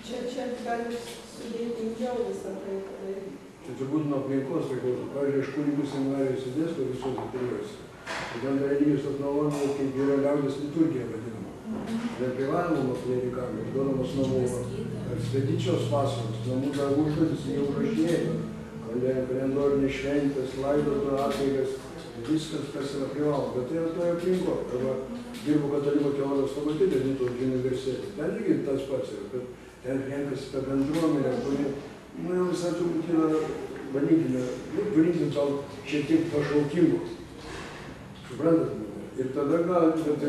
A: Čia gali sudėtingiau visą tai padaryti.
M: Tai turbūt nuo aplinkos priklauso. Pavyzdžiui, aš kunigų seminarijose dėstau visuose trijuose. Ir ten religijos etnologija, kaip yra liaudies liturgija vadinama. Neprivaloma klerikam, ir duodamos namų ekspedicijos pasaros, namų darbų užduotis, jie užrašinėja. Kalendorinės šventės, laidotuvių apeigas, viskas, kas yra privaloma. Bet tai yra toje aplinkoje. Arba dirbu Katalikų teologijos fakultete Vytauto universitete. Ten lygiai tas pats yra, bet ten renkasi ta bendruomenė, kuri visai turbūt yra vadinkinė, vadinkim tau šiek tiek pašaukimų. Suprantat? Ir tada gal, bet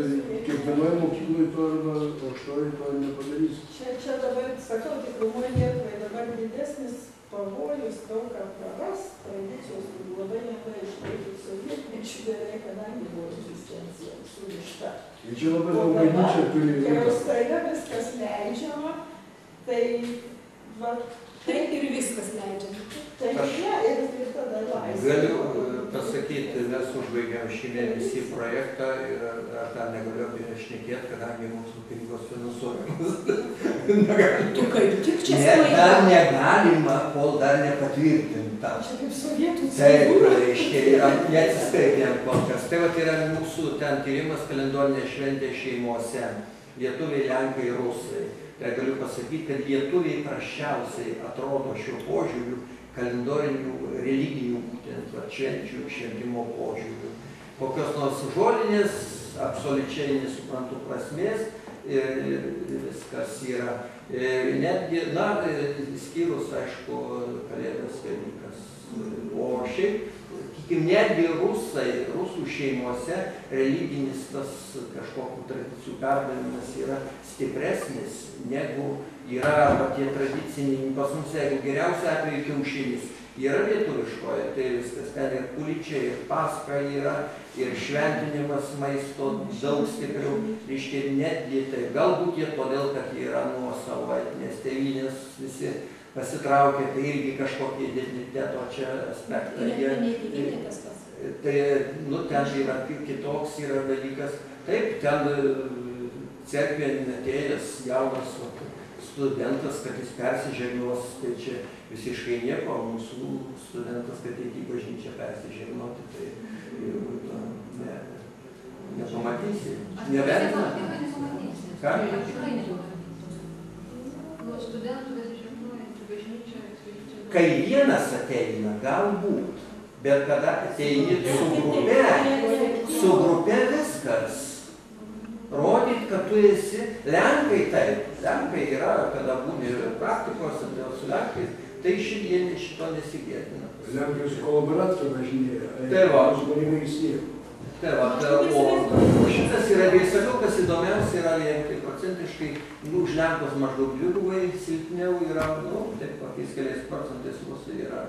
M: kiekvienoje mokykloje to arba aukštoje to nepadarys.
A: Čia dabar, sakau, tikrumoje Lietuvai dabar didesnis pavojus daug ką praras, tradicijos, kur labai lengvai išlaikyti sovietmečių beveik, kadangi buvo rezistencija surišta.
M: Ir čia labai daug bažnyčia turi...
A: Kai jau staiga viskas leidžiama, tai...
O: Taip ir viskas leidžiama.
A: Tai ir tada laisvė.
B: Galiu pasakyti, mes užbaigėm šį mėnesį projektą ir dar negaliu apie šnekėti, kadangi mūsų pinigos finansuojamas.
O: Tu kaip tik čia
B: savaitę? Dar negalima, kol dar nepatvirtinta.
A: Čia kaip sovietų
B: Taip, reiškia, yra neatsiskaitėm kol kas. Tai vat yra mūsų ten tyrimas kalendorinė šventė šeimose. Lietuviai, Lenkai, Rusai. Tai galiu pasakyti, kad lietuviai prasčiausiai atrodo šiuo požiūriu kalendorinių, religinių, būtent švenčių, šventimo požiūrių. Kokios nors žodinės, absoliučiai nesuprantu prasmės, viskas yra. Netgi, skyrus, aišku, Kalėdas, Velykas. O šiaip, netgi rusų šeimose religinis tas kažkokių tradicijų perdavimas yra stipresnis negu yra tie tradiciniai, pas mums, jeigu geriausia atveju kiaušinis yra lietuviškoje, tai viskas ten ir kuličiai, ir paska yra, ir šventinimas maisto daug stipriau, reiškia netgi tai. Galbūt jie todėl, kad jie yra nuo savo etinės tėvynės visi pasitraukia, tai irgi kažkokie identiteto čia aspektai. Tai, ten yra kitoks yra dalykas. Taip, ten cerkvėn atėjęs jaunas studentas, kad jis persižegnos, tai čia visiškai nieko, mūsų studentas, kad eiti į bažnyčią persižegnoti, tai nepamatysi. Nevertina. Ką? Kai vienas ateina, galbūt, bet kada ateini su grupe viskas. Rodyt, kad tu esi Lenkai, taip. Lenkai yra, kada būni praktikos, su Lenkais, tai šito nesigėdina.
M: Lenkai su kolaboracija važinėja.
B: Tai va.
M: Žmonimai įsijė.
B: Tai va, o šitas yra, sakau, kas įdomiausia yra, tai procentiškai, už Lenkus maždaug dvigubai silpniau yra, taip, kokiais keliais procentais mūsų yra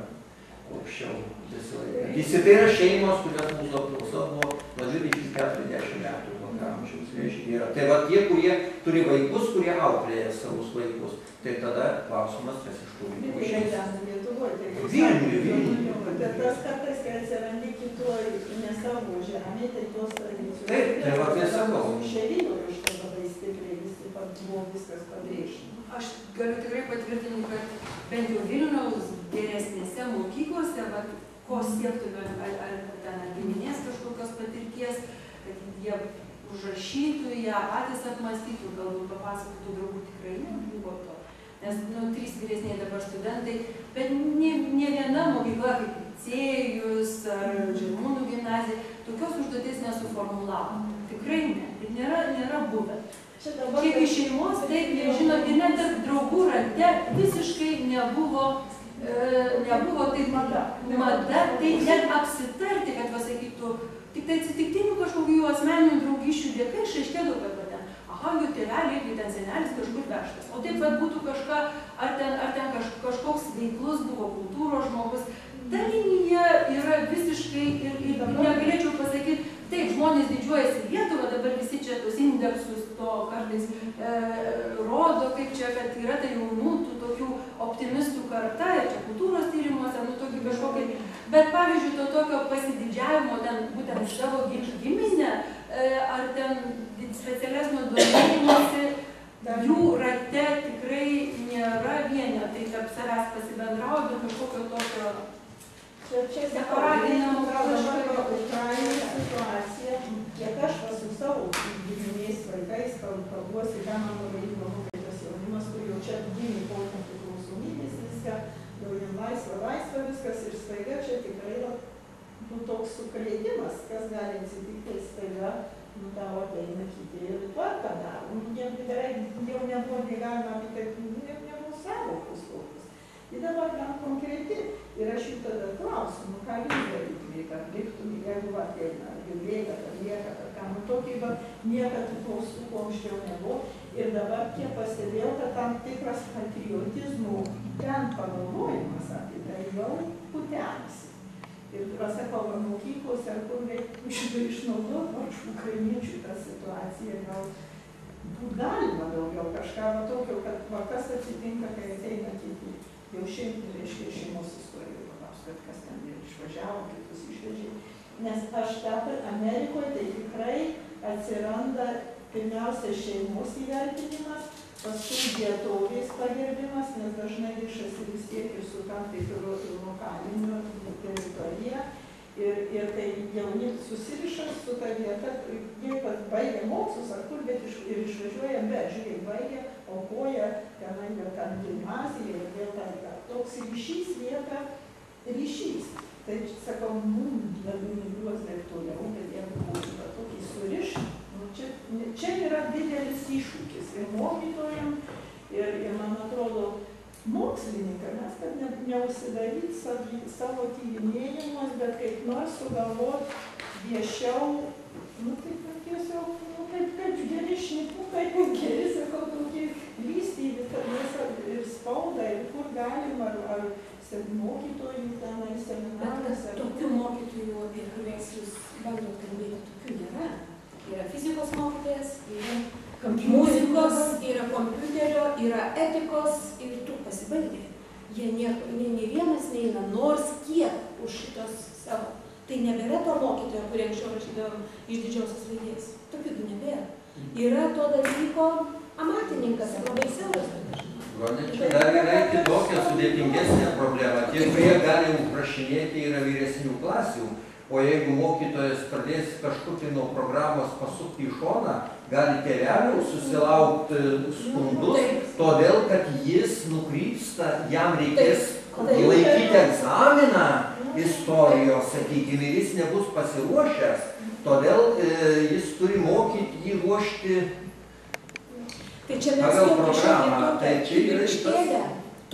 B: aukščiau besilaikantys. Tai yra šeimos, kurios mūsų apklausa buvo nuo 20-40 metų. Tai va tie, kurie turi vaikus, kurie auklėja savus vaikus, tai tada klausimas, kas iš tų vaikų išeis. Vilniuje.
A: Bet tas kartais, kai atsirandi kitoj, ne savo žemė, tai tos tradicijos.
B: Taip, tai va tai sakau.
A: Šeimų iš to labai stipriai visi buvo viskas pabrėžta.
O: Aš galiu tikrai patvirtinti, kad bent jau Vilniaus geresnėse mokyklose, ko siektume, ar ten giminės kažkokios patirties, kad jie užrašytų, ją patys apmąstytų, galbūt papasakotų, galbūt tikrai nebuvo to. Nes, 3 vyresniai dabar studentai, bet ne viena mokykla, kaip Licėjus ar Žirmūnų gimnazija, tokios užduoties nesuformulavo. Tikrai ne. Ir nėra buvę. Kiek iš šeimos, taip, žinot, ir net tarp draugų rate visiškai nebuvo taip mada, tai net apsitarti, kad pasakytų, tik tai atsitiktinių kažkokių jų asmeninių draugysčių dėka išaiškėdavo, kad ten, aha, jų tėveliai, irgi ten senelis kažkur vežtas. O taip pat būtų kažką, ar ten kažkoks veiklus buvo kultūros žmogus. Ta linija yra visiškai ir negalėčiau pasakyti, taip, žmonės didžiuojasi Lietuvą, dabar visi čia tos indeksus to kartais rodo, kaip čia, kad yra tai jaunų, tų tokių optimistų karta, ir čia kultūros tyrimuose, tokį kažkokį, bet pavyzdžiui, to tokio pasididžiavimo ten būtent savo giminę, ar ten specialesnio domėjimosi, jų rate tikrai nėra vienetai tarp savęs pasibendrauti, kažkokio tokio
A: separatinio Ukrainos situacija, kiek aš su savo giminiais vaikais kalbuosi, ką man labai įdomu, kaip tas jaunimas, kur jau čia gimė po nepriklausomybės viską, jau jam laisva viskas ir staiga čia tikrai toks sukrėtimas, kas gali atsitikti staiga, tavo ateina kiti ir tvarką daro. Jiem beveik jau nebuvo negalima, nebuvo savokos kokius. Ir dabar gan konkreti. Ir aš jų tada klausiu, ką jūs darytumėte, kad liktumė, jeigu ateina, girdėta, kad lieka, kad ką, tokį, bet niekad tų klaustukų anksčiau nebuvo. Ir dabar kiek pastebėjau, kad tam tikras patriotizmo ten pagalvojimas apie tai jau putenasi. Ir pasakau, mokyklos, ar kur reikia išnaudoti pačių ukrainiečių tą situaciją, gal būt galima daugiau kažką tokio, kad kas atsitinka, kai ateina kiti. Jau šiandien, reiškia, šeimos istorijų paklaus, kad kas ten išvažiavo, kitus išvežė. Nes aš dabar Amerikoje tai tikrai atsiranda pirmiausia šeimos įvertinimas, paskui vietovės pagerbimas, nes dažnai ryšasi vis tiek ir su tam tikru lokaliniu teritorija. Ir kai jauni susiriša su ta vieta, jie baigia mokslus ar kur, bet ir išvažiuoja, bet žiūrėk, baigia, aukoja, tenai jau ten gimnazija ir vėl ten toks ryšys lieka ryšys. Tai, sakau, labiau neduos dar toliau, bet jeigu būtų tokį suriš, čia yra didelis iššūkis ir mokytojam, ir man atrodo, mokslininkai, mes kad neužsidaryt savo tyrinėjimus, bet kaip nors sugalvot viešiau, taip tiesiog, kaip geri šnipukai, geri, sakau, tokį lystį ir spaudą, ir kur galim, ar mokytojų tenai seminaras.
O: Bet tokių mokytojų, apie kuriais jūs bandot kalbėti, tokių nėra. Yra fizikos mokytojas, yra muzikos, yra kompiuterio, yra etikos ir tu pasibaigė. Jie nei vienas neina, nors kiek už šitos savo. Tai nebėra to mokytojo, kurį anksčiau rašydavom iš didžiosios raidės. Tokių nebėra. Yra to dalyko amatininkas, labai siauras.
B: Čia dar yra kitokia sudėtingesnė problema. Tie, kurie gali užrašinėti, yra vyresnių klasių. O jeigu mokytojas pradės kažkur nuo programos pasukti į šoną, gali tėvelių susilaukti skundus, todėl, kad jis nukrypsta, jam reikės laikyti egzaminą istorijos, sakykime, ir jis nebus pasiruošęs, todėl jis turi mokyti jį ruošti pagal programą. Tai čia yra
P: iškėlę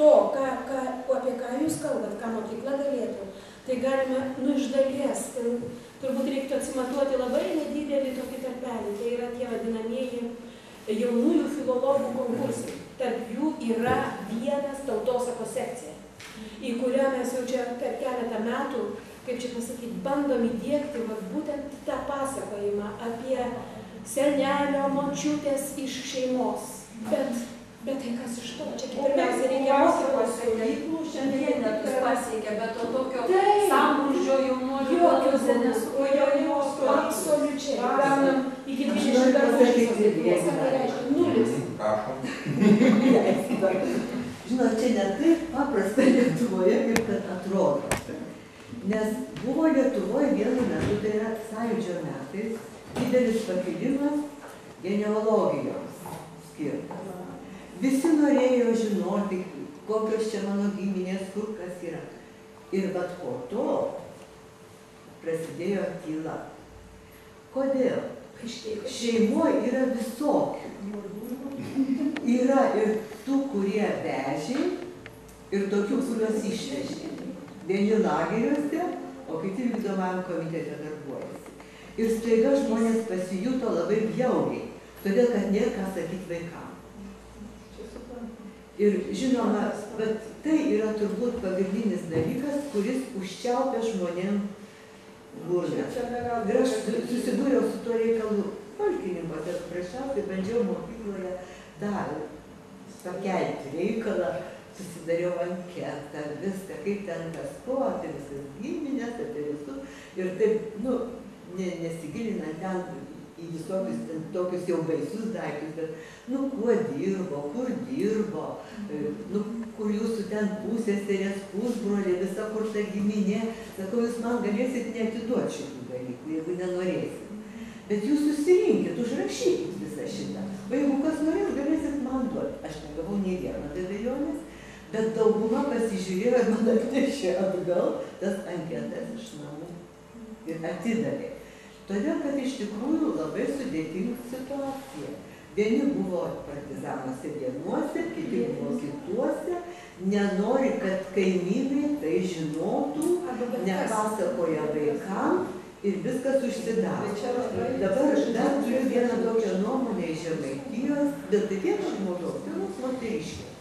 P: to, apie ką jūs kalbat, ką mokykla galėtų. Tai galime, iš dalies, turbūt reiktų atsimatuoti labai nedidelį tokį tarpelį. Tai yra tie vadinamieji jaunųjų filologų konkursai. Tarp jų yra vienas tautosakos sekcija, į kurią mes jau čia per keletą metų, kaip čia pasakyti, bandom įdiegti būtent tą pasakojimą apie senelio, močiutės iš šeimos. Bet tai kas iš to? Čia pirmiausia reikia mokyklos stovyklų,
O: šiandien netus pasiekia, bet to tokio sambrūžio jaunuolių kokiuose nesukojo
P: absoliučiai. Gaunam iki 20 metų, ką tai reiškia? Nulis.
N: Žinot, čia ne taip paprasta Lietuvoje, kaip kad atrodo. Nes buvo Lietuvoje vienu metu, tai yra sąjūdžio metais, didelis pakilimas genealogijos skirtas. Visi norėjo žinoti, kokios čia mano giminės, kur kas yra. Ir bet po to prasidėjo tyla. Kodėl? Šeimoje yra visokių. Yra ir tų, kurie vežė, ir tokių, kuriuos išvežė. Vieni lageriuose, o kiti vykdomajam komitete darbuojasi. Ir staiga žmonės pasijuto labai bjauriai, todėl kad nėra ką sakyti vaikams. Ir žinoma, bet tai yra turbūt pagrindinis dalykas, kuris užčiaupia žmonėm burną. Ir aš susidūriau su tuo reikalu pulkininkuose, prašiausiai bandžiau mokykloje dar pakelti reikalą, susidariau anketą, viską, kaip ten kas ko, apie visas giminės, apie visus. Ir taip, nesigilinant ten į visokius tokius jau baisius daiktus, bet, kuo dirbo, kur dirbo, kur jūsų ten pusseserės, pusbroliai, visa kur ta giminė. Sakau, jūs man galėsit neatiduoti šitų dalykų, jeigu nenorėsit. Bet jūs susirinkit, užrašykit visą šitą. O jeigu kas norės, galėsit man duoti. Aš negavau nei vieną abejonės, bet dauguma pasižiūrėjo ir man atnešė atgal tas anketas iš namų ir atidavė. Todėl, kad iš tikrųjų labai sudėtinga situacija. Vieni buvo partizanuose vienuose, kiti buvo kituose, nenori, kad kaimynai tai žinotų, nepasakoja vaikams ir viskas užsidaro. Dabar aš dar turiu vieną tokią nuomonę iš Žemaitijos, bet tai vienas žmogaus, vienos moteriškės.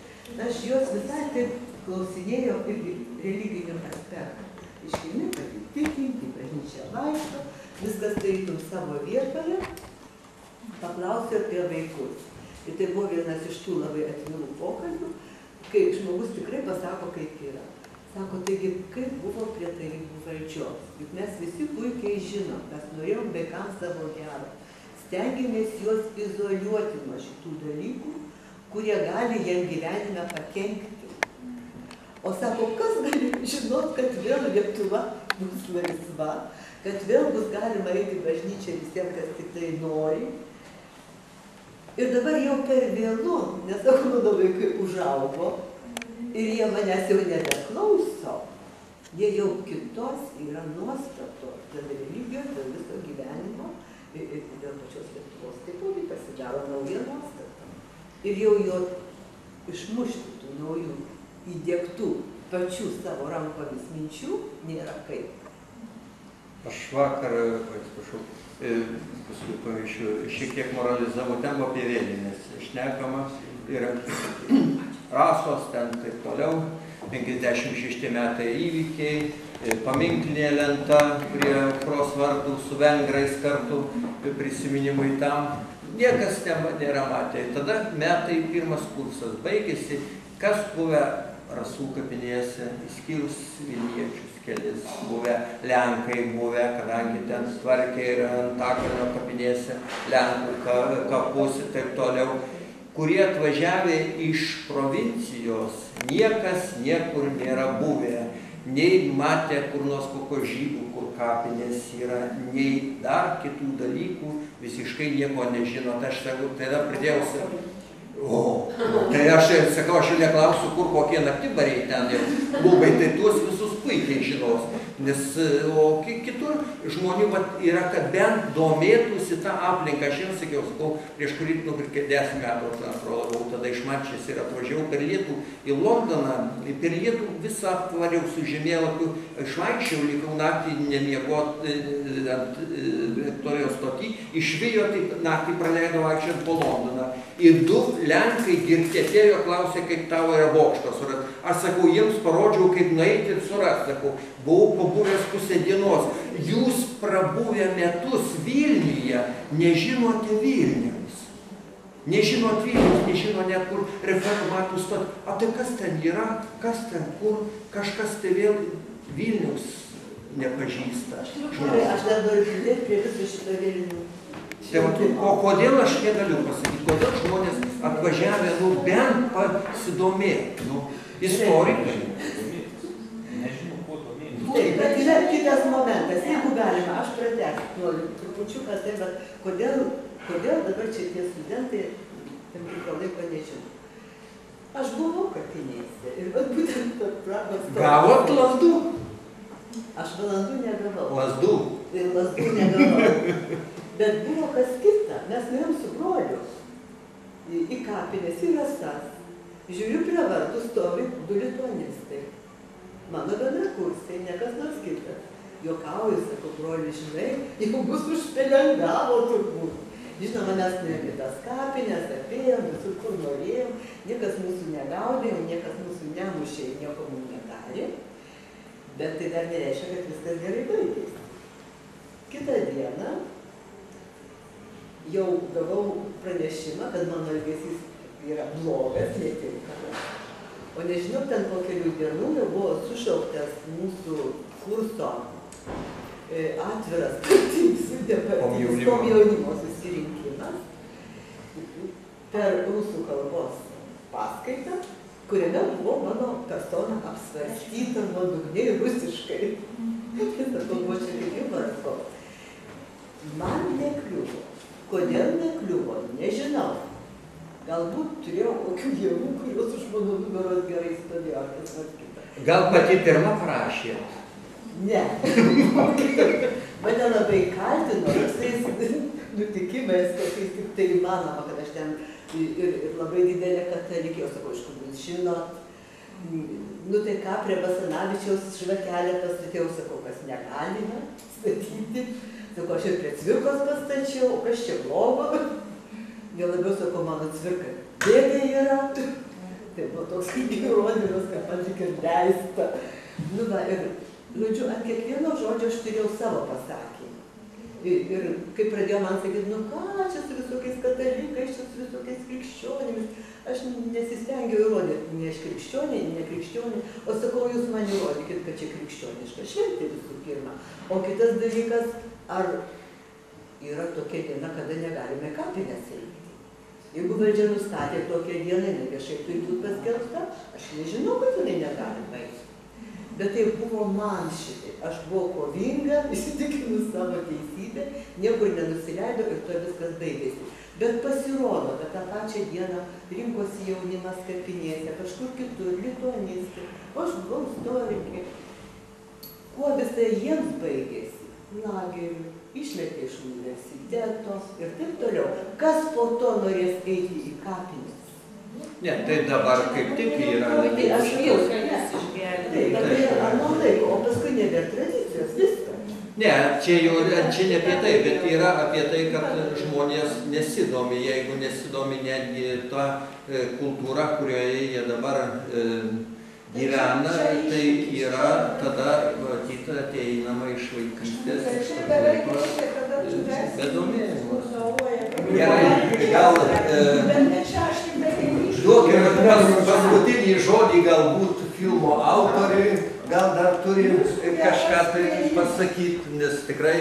N: Aš jos visai taip klausinėjau irgi religinių aspektų. Iškilmi, kad įtikinti, bažnyčia vaikšto, viskas tarytum savo vietoje, paklausiau apie vaikus. Ir tai buvo vienas iš tų labai atvirų pokalbių, kai žmogus tikrai pasako, kaip yra. Sako, taigi, kaip buvo prie tarybų valdžios. Juk mes visi puikiai žinom, mes norėjom vaikams savo gero. Stengiamės juos izoliuoti nuo šitų dalykų, kurie gali jiem gyvenime pakenkti. O sako, kas gali žinot, kad vėl Lietuva bus laisva, kad vėl bus galima eiti bažnyčią visiems, kas tik tai nori. Ir dabar jau per vėlu, nes mano vaikai užaugo ir jie manęs jau nebeklauso. Jie jau kitos yra nuostatos dėl religijos, dėl viso gyvenimo ir dėl pačios Lietuvos. Taipogi pasidaro nauja nuostata. Ir jau jo išmušti tų naujų įdiegtų pačių savo rankomis minčių nėra kaip.
B: Aš vakar, atsiprašau, paskui pavyzdžių, šiek tiek moralizavau, ten apie vėlinės šnekama ir rasos ten taip toliau, 56 metai įvykiai, paminklinė lenta prie aušros vardų su vengrais kartu prisiminimui tam. Niekas nėra matę. Tada metai, pirmas kursas baigėsi, kas buvę Rasų kapinėse, išskyrus Vilniečius kelis, buvę Lenkai, kadangi ten tvarkė ir Antakalnio kapinėse, Lenkų kapus ir taip toliau, kurie atvažiavę iš provincijos, niekas niekur nėra buvę, nei matė kur nors kokio žydų, kur kapinės yra, nei dar kitų dalykų, visiškai nieko nežinot. Aš tada pridėjau sakyti, tai aš sakau, aš jau neklausiu, kur kokie naktibariai ten ir klubai, tai tuos visus puikiai žinos. Nes, o kitur žmonių yra, kad bent domėtųsi tą aplinką. Aš jums sakiau, prieš kurį 10 metų, atrodo, tada iš Mančės ir atvažiavau per lietų į Londoną, per lietų visą aptvariau su žemėlapiu, išvaikščiau, likau naktį nemiegot ant Viktorijos stotį, išvijo, tai naktį praleido vaikščiant po Londoną. Ir du Lenkai girti atėjo, klausė, kaip tavo yra bokštas surast. Aš sakau, jiems parodžiau, kaip nueiti ir surast. Sakau, buvau pabuvęs pusę dienos. Jūs prabuvę metus Vilniuje, nežinote Vilniaus. Nežinot Vilniaus, nežino net kur reformatų stot. A tai kas ten yra, kas ten kur, kažkas tai vėl Vilniaus nepažįsta.
N: Aš dar noriu pridėti prie viso šito Vilnių.
B: O kodėl aš negaliu pasakyti, kodėl žmonės atvažiavę, bent pasidomėti, istorikai.
N: Taip, bet yra kitas momentas, jeigu galima, aš pratęsti noriu trupučiuką, bet kodėl dabar čia tie studentai tam tikrą laiko nežino. Aš buvau kapinėse ir būtent prabas...
B: Gavot lazdų?
N: Aš valandų negavau.
B: Lazdų?
N: Ir lazdų negavau. Bet buvo kas kita, mes nuėjom su broliu į kapines, į rasas. Žiūriu, prie vartų stovi 2 lituanistai. Mano bendrakursiai, ne kas nors kitas. Juokauju, sako, broli, žinai, jau mus užpelengavo turbūt. Žinoma, mes nuėjom į tas kapines, apėjom, visur kur norėjom, niekas mūsų negaudė, niekas mūsų nemušė, nieko mums nedarė. Bet tai dar nereiškia, kad viskas gerai baigėsi. Kitą dieną jau gavau pranešimą, kad mano elgesys yra blogas, netinkamas. O nežinau, ten po kelių dienų jau buvo sušauktas mūsų kurso atviras komjaunimo susirinkimas per rusų kalbos paskaitą, kuriame buvo mano persona apsvarstyta nuodugniai rusiškai. Sakau, buvo čia kaip jų varsto. Man nekliuvo. Kodėl nekliuvo? Nežinau. Galbūt turėjau kokių jėgų, kurios už mano nugaros gerai stovėjo, ar kas nors kita.
B: Gal pati pirma prašė?
N: Ne. Mane labai kaltino visais nutikimais, kokiais tik tai įmanoma, kad aš ten ir labai didelė katalikė, o sakau, iš kur jūs žinot. Nu tai ką, prie Basanavičiaus žvakelę pastatėjau, sakau, kas negalima statyti. Sakau, aš ir prie Cvirkos pastačiau, o kas čia blogo? Jau labiau, sakau, mano Cvirka dėdė yra. Tai buvo toks įrodymas, kad man tik ir leista. Nu va, ir, žodžiu, ant kiekvieno žodžio aš turėjau savo pasakymą. Ir kai pradėjo man sakyti, nu ką, čia su visokiais katalikais, čia su visokiais krikščionimis. Aš nesistengiau įrodyti, ne aš krikščionė, ne krikščionė, o sakau, jūs man įrodykit, kad čia krikščioniška šventė visų pirma. O kitas dalykas, ar yra tokia diena, kada negalime kapines eiti. Jeigu valdžia nustatė tokią dieną, jinai viešai turi būti paskelbta, aš nežinau, kad jinai negalima eiti. Bet tai buvo man šitai. Aš buvau kovinga, įsitikinus savo teisybę, niekur nenusileidau ir to viskas baigėsi. Bet pasirodo, kad tą pačią dieną rinkosi jaunimas kapinėse, kažkur kitur, lituanistai, o aš buvau istorikė. Kuo visai jiems baigėsi? Lageriu, išmetė iš universiteto ir taip toliau. Kas po to norės eiti į kapines?
B: Ne, tai dabar kaip tik yra.
N: Tai aš jau ano laiko, o paskui nebėra tradicijos, viskas.
B: Ne, čia ne apie tai, bet yra apie tai, kad žmonės nesidomi, jeigu nesidomi netgi tą kultūrą, kurioje jie dabar gyvena, tai yra tada matyt ateinama iš vaikystės, iš to laiko bedomėjimas. Gerai, gal duokime paskutinį žodį galbūt filmo autoriui, gal dar turi kažką tai pasakyti, nes tikrai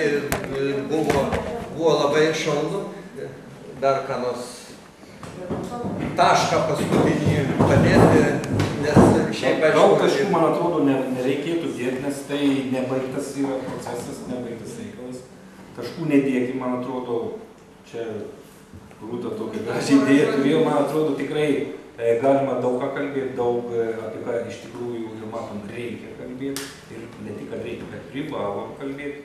B: buvo labai šaunu. Dar ką nors tašką paskutinį padėti, nes šiaip aš...
D: Daug taškų, man atrodo, nereikėtų dėti, nes tai nebaigtas yra procesas, nebaigtas reikalas. Taškų nedėti, man atrodo, čia Rūta tokia gražiai idėja turėjo, man atrodo, tikrai galima daug ką kalbėti, daug apie ką iš tikrųjų ir matom reikia kalbėti, ir ne tik, kad reikia, bet privalom kalbėti,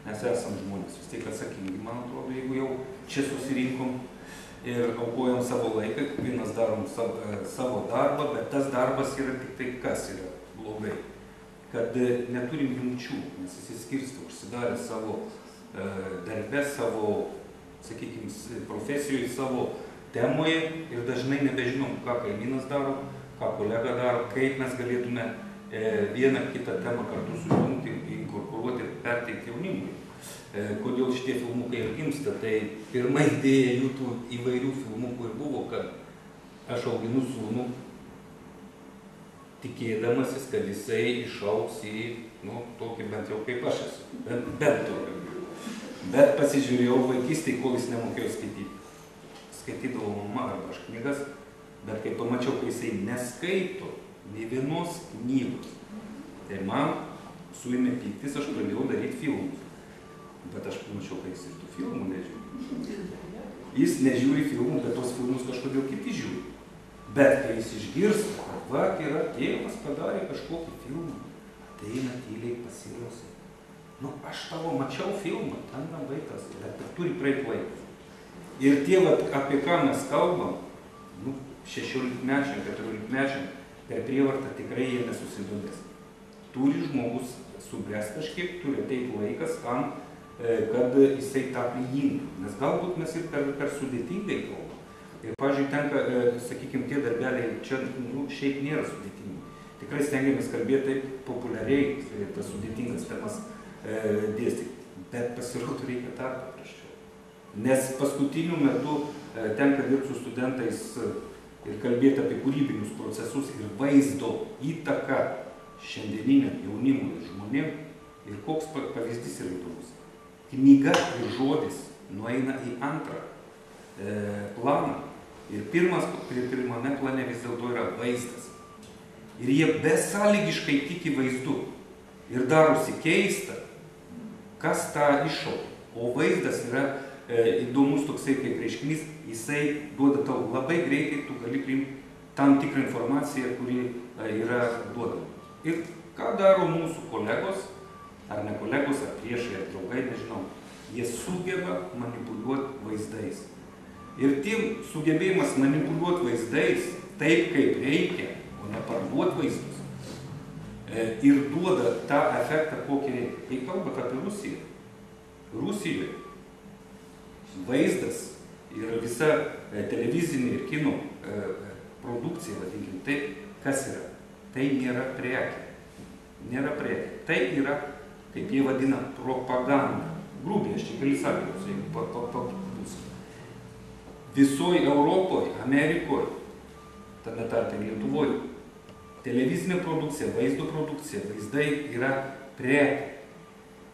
D: nes esam žmonės vis tiek atsakingi, man atrodo, jeigu jau čia susirinkom ir aukojam savo laiką, kiekvienas darom savo darbą, bet tas darbas yra tik tai, kas yra blogai, kad neturim jungčių, nes įsiskirsto, užsidarė savo darbę, savo, sakykime, profesijoje, savo temoje ir dažnai nebežinom, ką kaimynas daro, ką kolega daro, kaip mes galėtume vieną kitą temą kartu sujungti, inkorporuoti ir perteikti jaunimui. Kodėl šitie filmukai ir gimsta, tai pirma idėja jų tų įvairių filmukų ir buvo, kad aš auginu sūnų, tikėdamasis, kad jisai išaugs į, nu, tokį bent jau kaip aš esu, bent tokį. Bet pasižiūrėjau vaikystėje, kol jis nemokėjo skaityti. Skaitydavo mama arba aš knygas, bet kai pamačiau, kai jisai neskaito nei vienos knygos, tai man suėmė pyktis, aš pradėjau daryti filmus. Bet aš pamačiau, kad jis ir tų filmų nežiūri. Jis nežiūri filmų, bet tos filmus kažkodėl kiti žiūri. Bet kai jis išgirsta, kad va, yra tėvas padarė kažkokį filmą, tai eina tyliai pasiklausyti. Nu, aš tavo mačiau filmą, ten labai tas, bet turi praeiti laikas. Ir tie, apie ką mes kalbam, nu, 16-mečiam, 14-mečiam, per prievartą tikrai jie nesusidomės. Turi žmogus subręs kažkiek, turi ateiti laikas tam, kad jisai tą priimtų. Nes galbūt mes ir per sudėtingai kalbam. Ir, pavyzdžiui, tenka, sakykime, tie darbeliai čia, nu, šiaip nėra sudėtingi. Tikrai stengiamės kalbėti taip populiariai, tas sudėtingas temas dėstyti. Bet pasirodo reikia dar paprasčiau. Nes paskutiniu metu tenka dirbti su studentais ir kalbėti apie kūrybinius procesus ir vaizdo įtaką šiandieniniam jaunimui ir žmonėm. Ir koks pavyzdys yra įdomus. Knyga ir žodis nueina į antrą planą. Ir pirmame plane vis dėlto yra vaizdas. Ir jie besąlygiškai tiki vaizdu. Ir darosi keista, kas tą iššaukia. O vaizdas yra įdomus toksai kaip reiškinys, jisai duoda tau labai greitai, tu gali priimti tam tikrą informaciją, kuri yra duodama. Ir ką daro mūsų kolegos, ar ne kolegos, ar priešai, ar draugai, nežinau, jie sugeba manipuliuoti vaizdais. Ir tiem sugebėjimas manipuliuoti vaizdais taip, kaip reikia, o ne parduoti vaizdus, ir duoda tą efektą, kokį reikia. Kai kalbat apie Rusiją, Rusijoje vaizdas ir visa televizinė ir kino produkcija, vadinkim, tai kas yra? Tai nėra prekė. Nėra prekė. Tai yra, kaip jie vadina, propaganda. Grubiai, aš čia kelis sakinius, jeigu pabūsiu. Visoje Europoje, Amerikoje, tame tarpe Lietuvoje, televizinė produkcija, vaizdo produkcija, vaizdai yra prekė.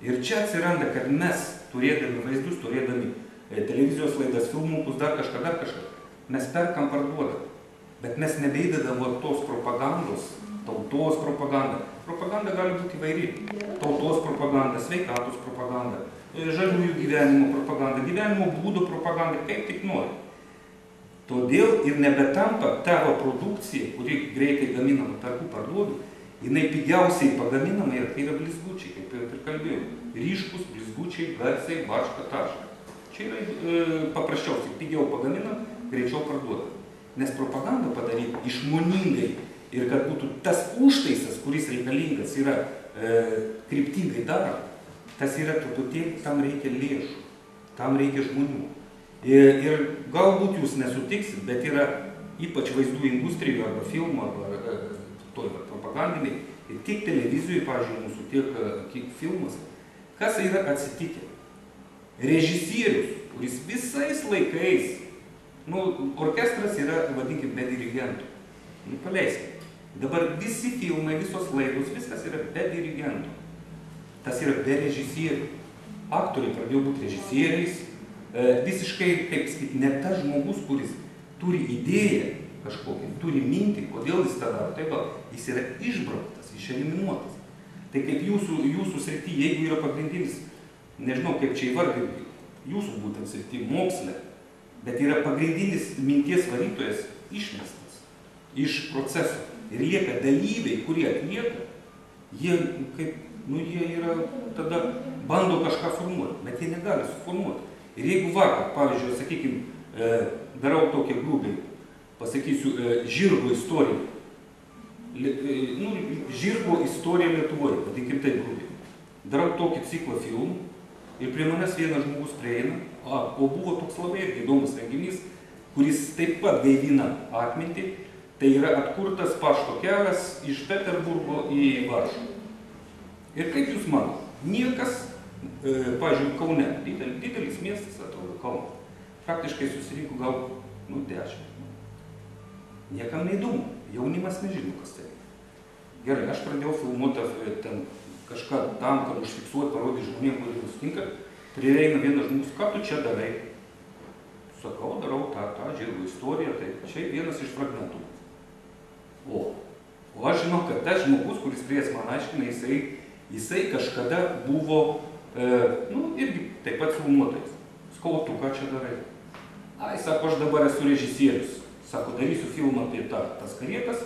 D: Ir čia atsiranda, kad mes, turėdami vaizdus, turėdami televizijos laidas, filmukus, dar kažką, mes perkam, parduodam. Bet mes nebeįdedam tos propagandos, tautos propaganda. Propaganda gali būti įvairi. Tautos propaganda, sveikatos propaganda, žaliųjų gyvenimo propaganda, gyvenimo būdo propaganda, kaip tik nori. Todėl ir nebetampa tavo produkcija, kuri greitai gaminama, tarpu parduodu, jinai pigiausiai pagaminama ir tai yra blizgučiai, kaip ir kalbėjau. Ryškus, blizgučiai, garsiai, barška, taška. Čia yra paprasčiausiai, pigiau pagaminam, greičiau parduodam. Nes propagandą padaryti išmoningai ir kad būtų tas užtaisas, kuris reikalingas, yra kryptingai daroma, tas yra truputėlį, tam reikia lėšų, tam reikia žmonių. Ir galbūt jūs nesutiksit, bet yra ypač vaizdų industrijų arba filmų, arba propagandiniai, ir tiek televizijoje, pavyzdžiui, mūsų tiek filmas, kas yra atsitikę. Režisierius, kuris visais laikais, orkestras yra, vadinkim, be dirigentų. Paleiskime. Dabar visi filmai, visos laidos, viskas yra be dirigentų. Tas yra be režisierių. Aktoriai pradėjo būti režisieriais. Visiškai, kaip sakyti, ne tas žmogus, kuris turi idėją kažkokį, turi mintį, kodėl jis tą daro. Taip, jis yra išbrauktas, išeliminuotas. Tai kaip jūsų srity, jeigu yra pagrindinis, nežinau kaip čia įvardinti, jūsų būtent srity, moksle, bet yra pagrindinis minties varytojas išmestas iš proceso. Ir lieka dalyviai, kurie atlieka, jie yra, tada bando kažką formuoti, bet jie negali suformuoti. Ir jeigu vakar, pavyzdžiui, sakykime, darau tokią grubiai, pasakysiu, žirgo istoriją. Žirgo istorija Lietuvoje, vadinkim taip grubiai. Darau tokį ciklą filmų ir prie manęs vienas žmogus prieina, o buvo toks labai įdomus renginys, kuris taip pat gaivina atmintį, tai yra atkurtas pašto kelias iš Peterburgo į Varšuvą. Ir kaip jūs manote, niekas, pavyzdžiui, Kaune, didelis miestas, atrodo, Kaunas, praktiškai susirinko gal 10. Niekam neįdomu, jaunimas nežino, kas tai. Gerai, aš pradėjau filmuoti ten kažką tam, kad užfiksuoti, parodyti žmonėm, kurie nusitinka. Prieina vienas žmogus, ką tu čia darai? Sakau, darau tą žirgo istoriją, tai čia vienas iš fragmentų. O aš žinau, kad tas žmogus, kuris prieš man aiškina, jisai kažkada buvo, irgi taip pat filmuotojas. Sakau, tu ką čia darai? Sako, aš dabar esu režisierius. Sako, darysiu filmą apie tas karietas,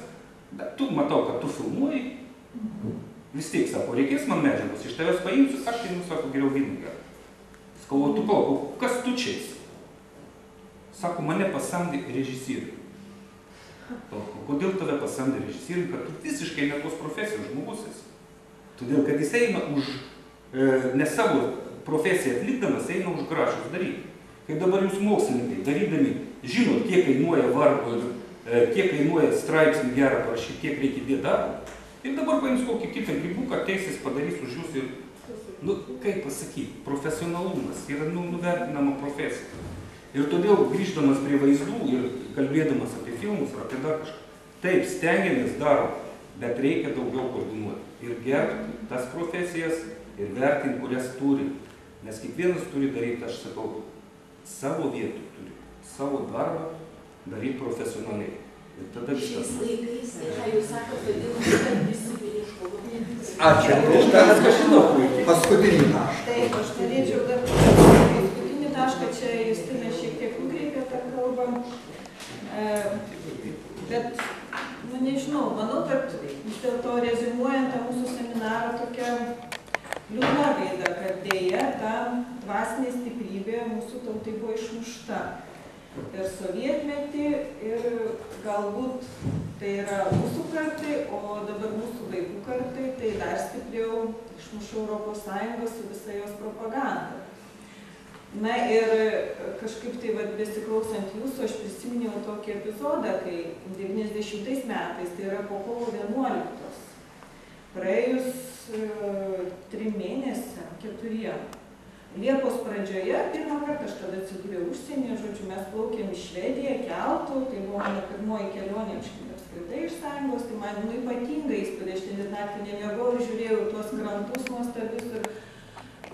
D: bet tu matau, kad tu filmuoji. Vis tiek, sako, reikės man medžiagos, iš tavęs paimsiu, aš tai, sako, geriau vyną gerti. Sakau, o tu palauk, kas tu čia esi? Sako, mane pasamdė režisierių. Kodėl tave pasamdė režisierių, kad tu visiškai ne tos profesijos žmogus esi? Todėl, kad jis eina už, ne savo profesiją atlikdamas, eina už gražus daryti. Kaip dabar jūs mokslininkai, darydami, žinot, kiek kainuoja vargo ir kiek kainuoja straipsnį gerą parašyti, kiek reikia dėti darbą. Ir dabar paims kokį kitą grybuką, teisės padarys už jūs ir, kaip pasakyti, profesionalumas yra nuvertinama profesija. Ir todėl, grįždamas prie vaizdų ir kalbėdamas apie filmus ar apie dar kažką, taip, stengiamės darom, bet reikia daugiau koordinuoti. Ir gerbti tas profesijas ir vertinti, kurias turi. Nes kiekvienas turi daryti, aš sakau, savo vietų turi, savo darbą daryti profesionaliai. Ir tada viskas.
P: Šiais laikais, ką jūs sakot, vadinasi, visi piliško.
B: Ačiū. Ištaras kažino puikiai. Paskutinį tašką.
A: Taip, aš norėčiau dar paskutinį tašką, čia Justina šiek tiek nukreipė tą kalbą. Bet, nežinau, manau, kad vis dėlto rezimuojant tą mūsų seminarą tokia liūdna gaida, kad dėja ta dvasinė stiprybė mūsų tautai buvo išmušta. Ir sovietmetį, ir galbūt tai yra mūsų kartai, o dabar mūsų vaikų kartai, tai dar stipriau išmušo Europos Sąjungą su visa jos propaganda. Na ir kažkaip tai besiklausant jūsų, aš prisiminiau tokį epizodą, kai 90 metais, tai yra po kovo 11, praėjus 3 mėnesiam, 4. Liepos pradžioje, pirmą kartą aš tada atsidūriau užsienyje, žodžiu, mes plaukėm į Švediją keltu, tai buvo mano pirmoji kelionė apskritai iš Sąjungos, tai man ypatingai įspūdį, aš ten naktį nemiegojau, žiūrėjau tuos krantus nuostabius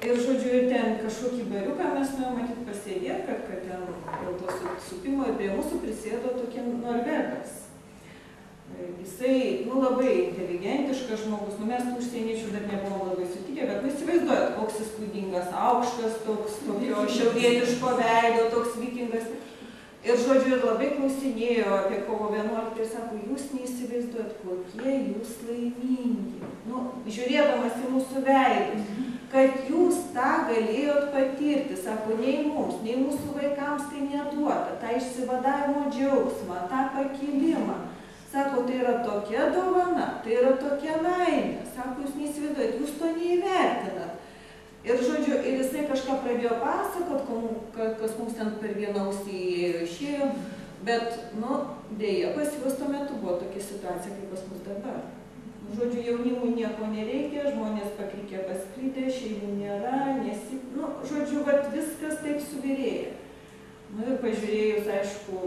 A: ir žodžiu, ir ten kažkokį bariuką mes nuėjom matyt pasėdėti, kad ten dėl to supimo ir prie mūsų prisėdo tokie norvegas. Jisai, labai inteligentiškas žmogus, mes tų užsieniečių dar nebuvom labai sutikę, bet įsivaizduojat, koks įspūdingas, aukštas, toks tokio šiaurietiško veido, toks vikingas. Ir žodžiu, labai klausinėjo apie kovo 11 ir sako, jūs neįsivaizduojat, kokie jūs laimingi. Žiūrėdamas į mūsų veidus, kad jūs tą galėjot patirti, sako, nei mums, nei mūsų vaikams tai neduota, tą išsivadavimo džiaugsmą, tą pakilimą. Sako, tai yra tokia dovana, tai yra tokia laimė. Sako, jūs neįsivaizduojat, jūs to neįvertinat. Ir žodžiu, ir jisai kažką pradėjo pasakot, kas mums ten per vieną ausį išėjo, bet, dėja, pas juos tuo metu buvo tokia situacija, kaip pas mus dabar. Žodžiu, jaunimui nieko nereikia, žmonės pakrikę pasklydę, šeimų nėra, žodžiu, viskas taip subirėja. Ir pažiūrėjus, aišku,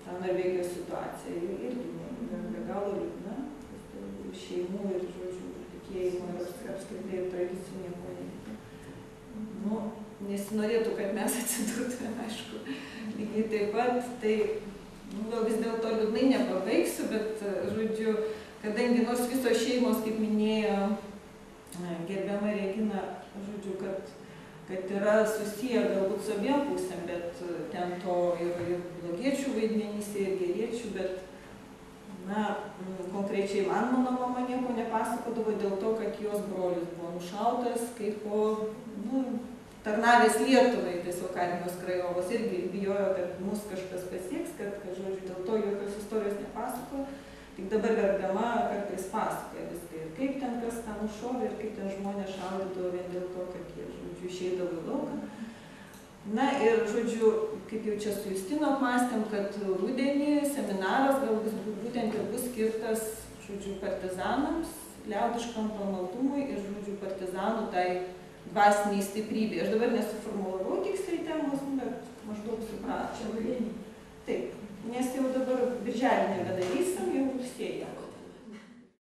A: tą Norvegijos situaciją, irgi be galo liūdna, šeimų ir, žodžiu, tikėjimo ir apskritai tradicijų nieko nereikia. Nesinorėtų, kad mes atsidurtume, aišku, lygiai taip pat, tai vis dėlto liūdnai nepabaigsiu, bet, žodžiu, kadangi nors visos šeimos, kaip minėjo gerbiama Regina, žodžiu, kad yra susiję galbūt su abiem pusėm, bet ten to ir blogiečių vaidmenyse, ir geriečių, bet konkrečiai mano mama nieko nepasakodavo dėl to, kad jos brolis buvo nušautas, kaip po tarnavęs Lietuvai, tiesiog Armijos Krajovos, irgi bijojo, kad mus kažkas pasieks, kad, žodžiu, dėl to jokios istorijos nepasako. Tik dabar verkdama kartais pasakoja viską ir kaip ten kas tą nušovė ir kaip ten žmonės šaudydavo vien dėl to, kad jie, žodžiu, išeidavo į lauką. Na ir, žodžiu, kaip jau čia su Justinu apmąstėm, kad rudenį seminaras galbūt būtent ir bus skirtas, žodžiu, partizanams, liaudiškam pamaldumui ir, žodžiu, partizanų tai dvasiniai stiprybė. Aš dabar nesuformulavau tiksliai temos, bet maždaug supračiau. Taip, nes jau dabar birželį nebedarysim, jau rugsėjį.